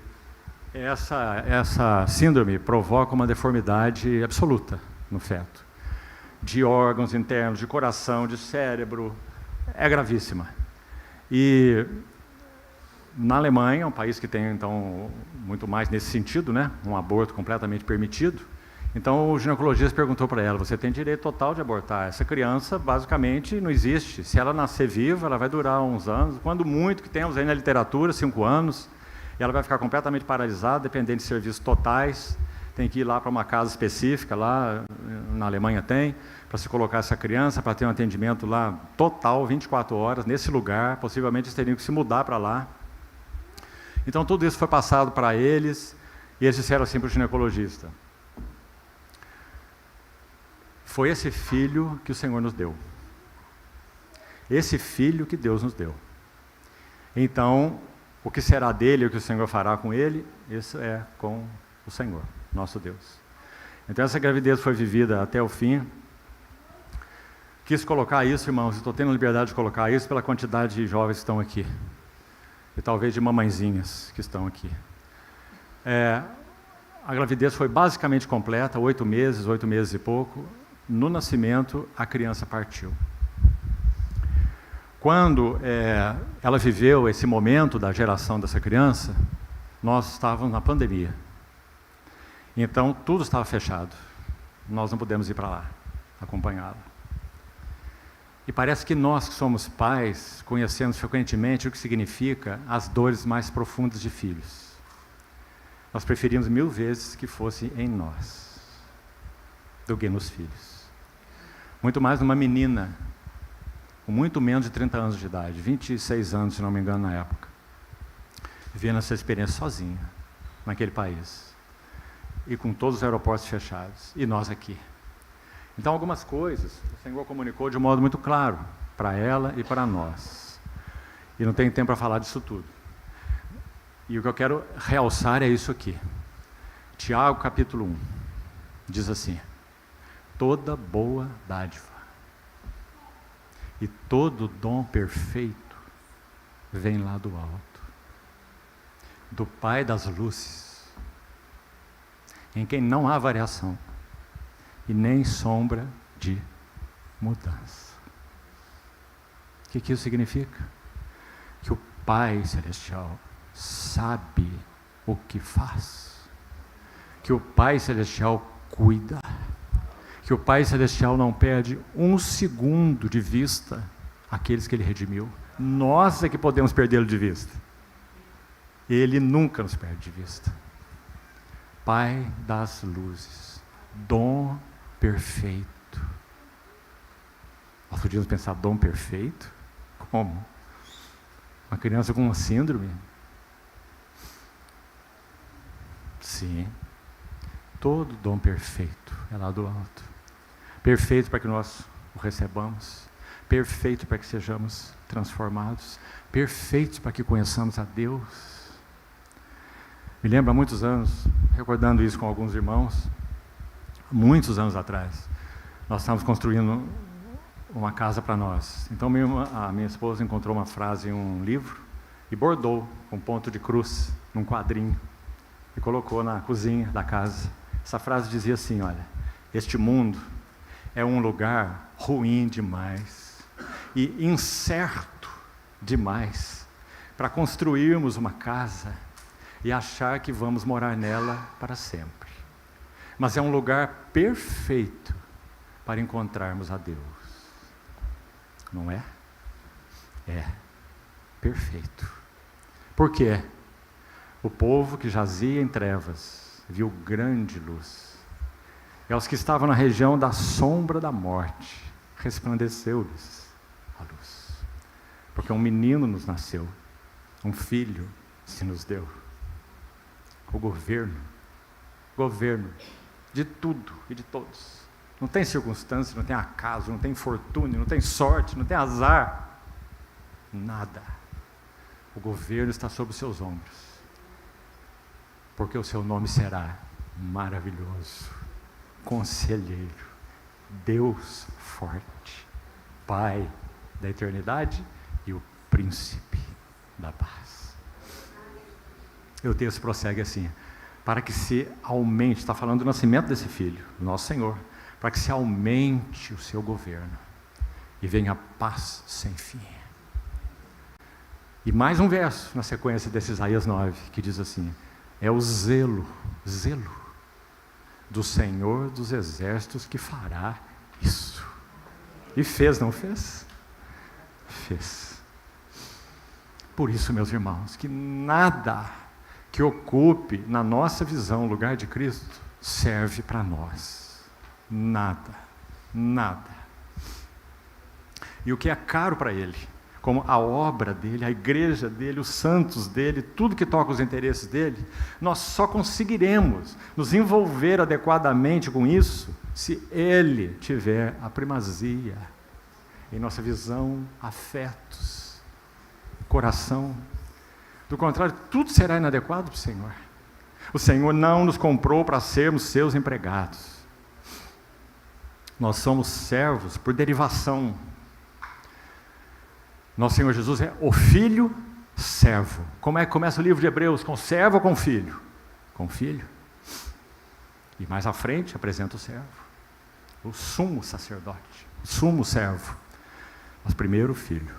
essa síndrome provoca uma deformidade absoluta no feto, de órgãos internos, de coração, de cérebro, é gravíssima. E na Alemanha, um país que tem, então, muito mais nesse sentido, né, um aborto completamente permitido, então o ginecologista perguntou para ela: você tem direito total de abortar, essa criança basicamente não existe, se ela nascer viva, ela vai durar uns anos, quando muito que temos aí na literatura, 5 anos, e ela vai ficar completamente paralisada, dependendo de serviços totais, tem que ir lá para uma casa específica, lá na Alemanha tem, para se colocar essa criança, para ter um atendimento lá total, 24 horas, nesse lugar, possivelmente eles teriam que se mudar para lá. Então tudo isso foi passado para eles, e eles disseram assim para o ginecologista: foi esse filho que o Senhor nos deu. Esse filho que Deus nos deu. Então, o que será dele, o que o Senhor fará com ele, isso é com o Senhor, nosso Deus. Então essa gravidez foi vivida até o fim. Quis colocar isso, irmãos, estou tendo liberdade de colocar isso pela quantidade de jovens que estão aqui. E talvez de mamãezinhas que estão aqui. A gravidez foi basicamente completa, 8 meses e pouco. No nascimento, a criança partiu. Quando ela viveu esse momento da geração dessa criança, nós estávamos na pandemia. Então, tudo estava fechado. Nós não pudemos ir para lá, acompanhá-la. E parece que nós que somos pais, conhecemos frequentemente o que significa as dores mais profundas de filhos. Nós preferimos 1000 vezes que fosse em nós, do que nos filhos. Muito mais numa menina, com muito menos de 30 anos de idade, 26 anos, se não me engano, na época, vivendo essa experiência sozinha, naquele país, e com todos os aeroportos fechados, e nós aqui. Então, algumas coisas o Senhor comunicou de um modo muito claro, para ela e para nós. E não tenho tempo para falar disso tudo. E o que eu quero realçar é isso aqui. Tiago, capítulo 1, diz assim: toda boa dádiva e todo dom perfeito vem lá do alto, do Pai das luzes, em quem não há variação e nem sombra de mudança. O que isso significa? Que o Pai Celestial sabe o que faz, que o Pai Celestial cuida, que o Pai Celestial não perde um segundo de vista aqueles que Ele redimiu. Nós é que podemos perdê-lo de vista. Ele nunca nos perde de vista. Pai das luzes, dom perfeito. Nós podíamos pensar: dom perfeito? Como? Uma criança com uma síndrome? Sim. Todo dom perfeito é lá do alto. Perfeito para que nós o recebamos. Perfeito para que sejamos transformados. Perfeito para que conheçamos a Deus. Me lembro há muitos anos, recordando isso com alguns irmãos, muitos anos atrás, nós estávamos construindo uma casa para nós. Então a minha esposa encontrou uma frase em um livro e bordou com ponto de cruz num quadrinho e colocou na cozinha da casa. Essa frase dizia assim: olha, este mundo é um lugar ruim demais e incerto demais para construirmos uma casa e achar que vamos morar nela para sempre. Mas é um lugar perfeito para encontrarmos a Deus. Não é? É. Perfeito. Por quê? O povo que jazia em trevas viu grande luz. E aos que estavam na região da sombra da morte, resplandeceu-lhes a luz. Porque um menino nos nasceu, um filho se nos deu. O governo de tudo e de todos. Não tem circunstância, não tem acaso, não tem fortuna, não tem sorte, não tem azar. Nada. O governo está sobre os seus ombros. Porque o seu nome será maravilhoso, conselheiro, Deus forte, Pai da eternidade e o príncipe da paz. E o texto prossegue assim: para que se aumente, está falando do nascimento desse filho, do nosso Senhor, para que se aumente o seu governo e venha a paz sem fim. E mais um verso na sequência desse Isaías 9, que diz assim: é o zelo do Senhor dos exércitos que fará isso. E fez, não fez? Fez. Por isso, meus irmãos, que nada que ocupe na nossa visão o lugar de Cristo serve para nós. Nada. E o que é caro para Ele, como a obra dele, a igreja dele, os santos dele, tudo que toca os interesses dele, nós só conseguiremos nos envolver adequadamente com isso se Ele tiver a primazia em nossa visão, afetos, coração. Do contrário, tudo será inadequado para o Senhor. O Senhor não nos comprou para sermos seus empregados. Nós somos servos por derivação. Nosso Senhor Jesus é o Filho servo. Como é que começa o livro de Hebreus? Com servo ou com filho? Com filho. E mais à frente apresenta o servo, o sumo sacerdote, o sumo servo. Mas primeiro o filho.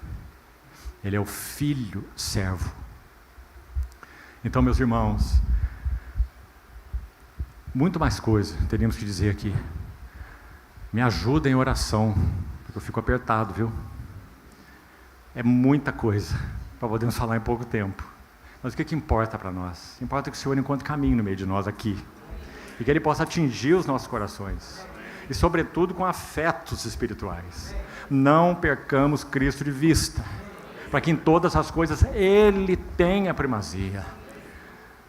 Ele é o filho servo. Então, meus irmãos, muito mais coisa teríamos que dizer aqui. Me ajuda em oração, porque eu fico apertado, viu? É muita coisa para podermos falar em pouco tempo. Mas o que importa para nós? Importa que o Senhor encontre caminho no meio de nós aqui. E que Ele possa atingir os nossos corações. E sobretudo com afetos espirituais. Não percamos Cristo de vista. Para que em todas as coisas Ele tenha primazia.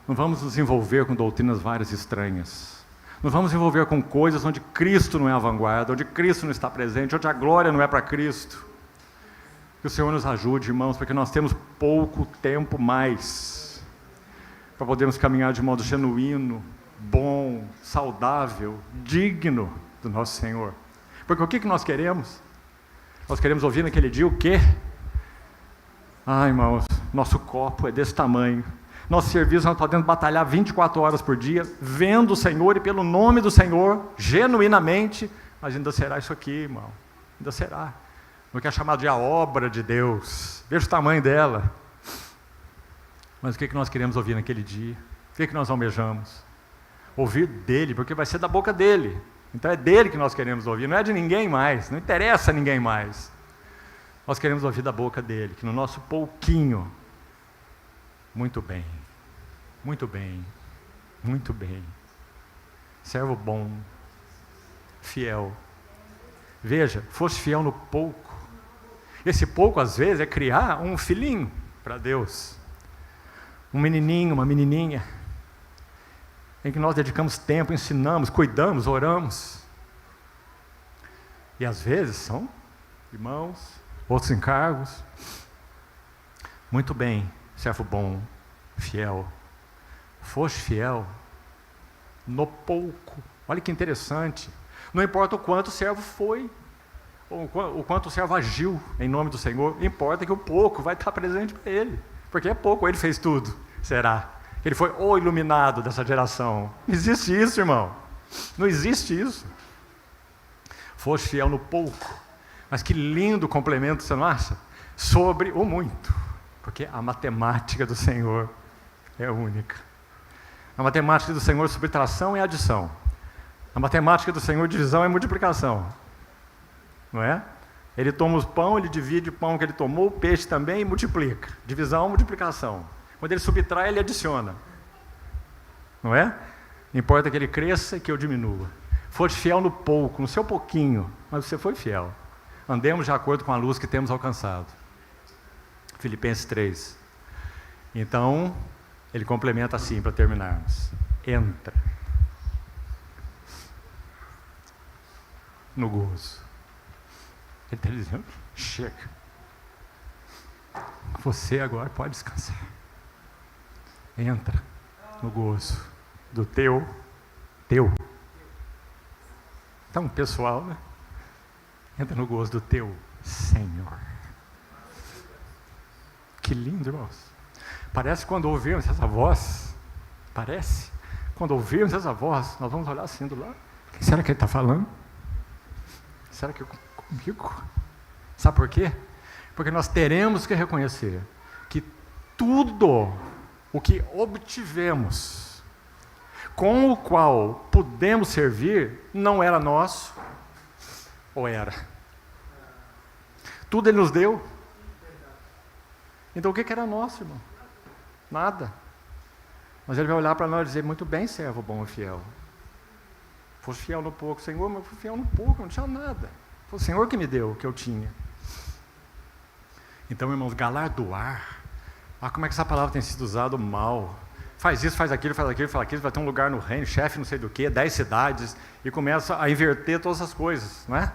Não vamos nos envolver com doutrinas várias estranhas. Não vamos nos envolver com coisas onde Cristo não é a vanguarda, onde Cristo não está presente, onde a glória não é para Cristo. Que o Senhor nos ajude, irmãos, porque nós temos pouco tempo mais para podermos caminhar de modo genuíno, bom, saudável, digno do nosso Senhor. Porque o que nós queremos? Nós queremos ouvir naquele dia o quê? Irmãos, nosso copo é desse tamanho. Nosso serviço, nós podemos batalhar 24 horas por dia, vendo o Senhor e pelo nome do Senhor, genuinamente, mas ainda será isso aqui, irmão. Ainda será. No que é chamado de a obra de Deus. Veja o tamanho dela. Mas o que nós queremos ouvir naquele dia? O que nós almejamos? Ouvir dele, porque vai ser da boca dele. Então é dele que nós queremos ouvir, não é de ninguém mais, não interessa a ninguém mais. Nós queremos ouvir da boca dele, que no nosso pouquinho, muito bem, muito bem, muito bem. Servo bom, fiel. Veja, fosse fiel no pouco. Esse pouco, às vezes, é criar um filhinho para Deus. Um menininho, uma menininha, em que nós dedicamos tempo, ensinamos, cuidamos, oramos. E às vezes são irmãos, outros encargos. Muito bem, servo bom, fiel. Foste fiel no pouco. Olha que interessante. Não importa o quanto o servo foi, o quanto o servo agiu em nome do Senhor, importa que o pouco vai estar presente para ele, porque é pouco, ele fez tudo. Será que ele foi o iluminado dessa geração? Não existe isso, irmão. Não existe isso. Foste fiel no pouco, mas que lindo complemento, você não acha? Sobre o muito, porque a matemática do Senhor é única. A matemática do Senhor, subtração e adição. A matemática do Senhor, divisão e multiplicação. Não é? Ele toma o pão, ele divide o pão que ele tomou, o peixe também, e multiplica. Divisão, multiplicação. Quando ele subtrai, ele adiciona. Não é? Importa que ele cresça e que eu diminua. Foste fiel no pouco, no seu pouquinho, mas você foi fiel. Andemos de acordo com a luz que temos alcançado. Filipenses 3. Então, ele complementa assim, para terminarmos. Entra no gozo. Ele está dizendo, chega. Você agora pode descansar. Entra no gozo do teu. Tão pessoal, né? Entra no gozo do teu Senhor. Que lindo, irmãos. Parece quando ouvirmos essa voz, nós vamos olhar assim do lado. Quem será que ele está falando? Será que comigo? Sabe por quê? Porque nós teremos que reconhecer que tudo o que obtivemos, com o qual pudemos servir, não era nosso, ou era? Tudo Ele nos deu. Então o que era nosso, irmão? Nada. Mas Ele vai olhar para nós e dizer, muito bem, servo bom e fiel. Fosse fiel no pouco, Senhor, mas eu fui fiel no pouco, não tinha nada. Foi o Senhor que me deu o que eu tinha. Então, irmãos, galardoar. Olha como é que essa palavra tem sido usada mal. Faz isso, faz aquilo, faz aquilo, vai ter um lugar no reino, chefe não sei do que, 10 cidades, e começa a inverter todas as coisas, não é?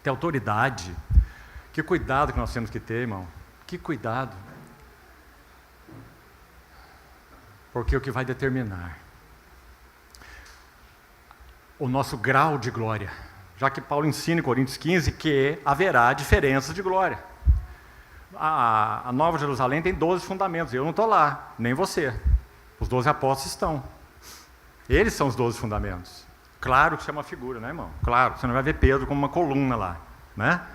Ter autoridade. Que cuidado que nós temos que ter, irmão. Que cuidado. Porque o que vai determinar o nosso grau de glória, já que Paulo ensina em Coríntios 15 que haverá diferenças de glória. A Nova Jerusalém tem 12 fundamentos, eu não estou lá, nem você. Os 12 apóstolos estão. Eles são os 12 fundamentos. Claro que isso é uma figura, né, irmão? Claro, você não vai ver Pedro como uma coluna lá, né?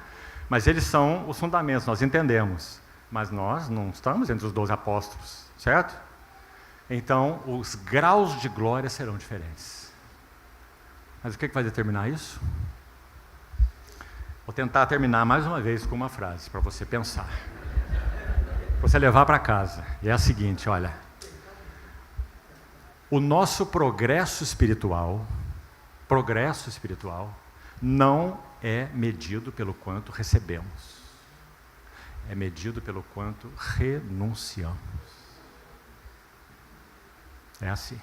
Mas eles são os fundamentos, nós entendemos. Mas nós não estamos entre os 12 apóstolos, certo? Então, os graus de glória serão diferentes. Mas o que vai determinar isso? Vou tentar terminar mais uma vez com uma frase, para você pensar. Para você levar para casa. E é a seguinte, olha. O nosso progresso espiritual, não é medido pelo quanto recebemos. É medido pelo quanto renunciamos. É assim.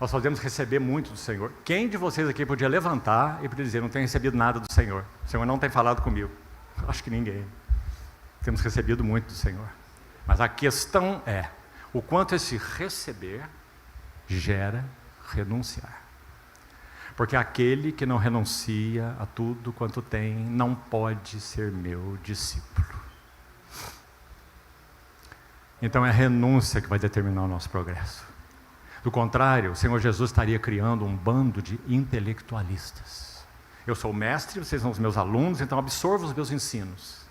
Nós podemos receber muito do Senhor. Quem de vocês aqui podia levantar e podia dizer, não tenho recebido nada do Senhor? O Senhor não tem falado comigo. Acho que ninguém. Temos recebido muito do Senhor. Mas a questão é, o quanto esse receber gera renunciar. Porque aquele que não renuncia a tudo quanto tem, não pode ser meu discípulo. Então é a renúncia que vai determinar o nosso progresso. Do contrário, o Senhor Jesus estaria criando um bando de intelectualistas. Eu sou o mestre, vocês são os meus alunos, então absorva os meus ensinos.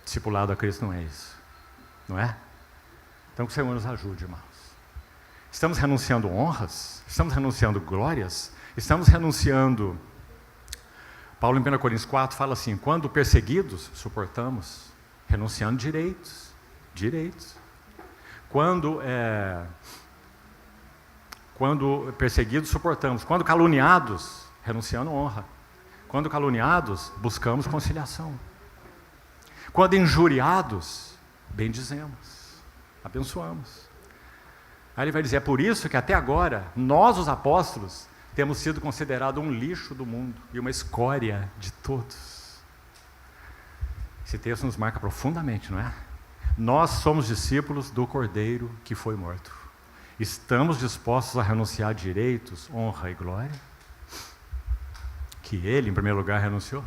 Discipulado a Cristo não é isso, não é? Então que o Senhor nos ajude, irmãos. Estamos renunciando honras? Estamos renunciando glórias? Estamos renunciando... Paulo em 1 Coríntios 4 fala assim, quando perseguidos, suportamos, renunciando direitos. Quando perseguidos, suportamos. Quando caluniados, renunciando honra. Quando caluniados, buscamos conciliação. Quando injuriados, bendizemos, abençoamos. Aí ele vai dizer, é por isso que até agora, nós os apóstolos, temos sido considerados um lixo do mundo e uma escória de todos. Esse texto nos marca profundamente, não é? Nós somos discípulos do Cordeiro que foi morto. Estamos dispostos a renunciar a direitos, honra e glória? que Ele, em primeiro lugar, renunciou?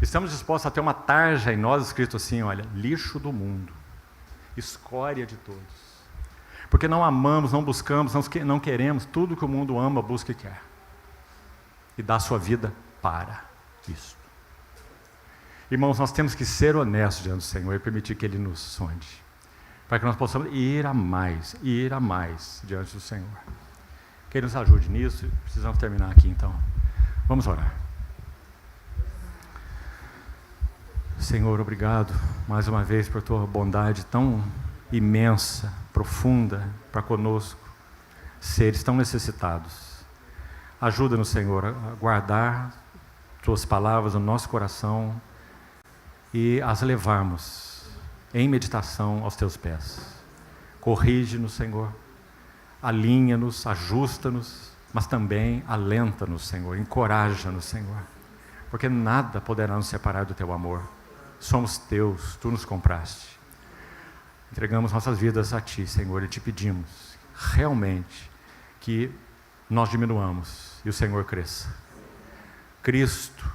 Estamos dispostos a ter uma tarja em nós escrito assim, olha, lixo do mundo, escória de todos. Porque não amamos, não buscamos, não queremos tudo que o mundo ama, busca e quer. E dá sua vida para isso. Irmãos, nós temos que ser honestos diante do Senhor e permitir que Ele nos sonde. Para que nós possamos ir a mais diante do Senhor. Que Ele nos ajude nisso. Precisamos terminar aqui então. Vamos orar. Senhor, obrigado mais uma vez por Tua bondade tão imensa, profunda para conosco, seres tão necessitados. Ajuda-nos, Senhor, a guardar Tuas palavras no nosso coração e as levarmos em meditação aos Teus pés. Corrige-nos, Senhor, alinha-nos, ajusta-nos, mas também alenta-nos, Senhor, encoraja-nos, Senhor, porque nada poderá nos separar do Teu amor. Somos Teus, Tu nos compraste. Entregamos nossas vidas a Ti, Senhor, e Te pedimos realmente que nós diminuamos e o Senhor cresça. Cristo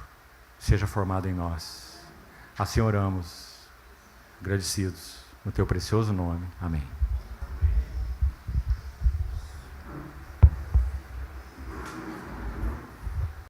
seja formado em nós. Assim oramos, agradecidos, no Teu precioso nome. Amém.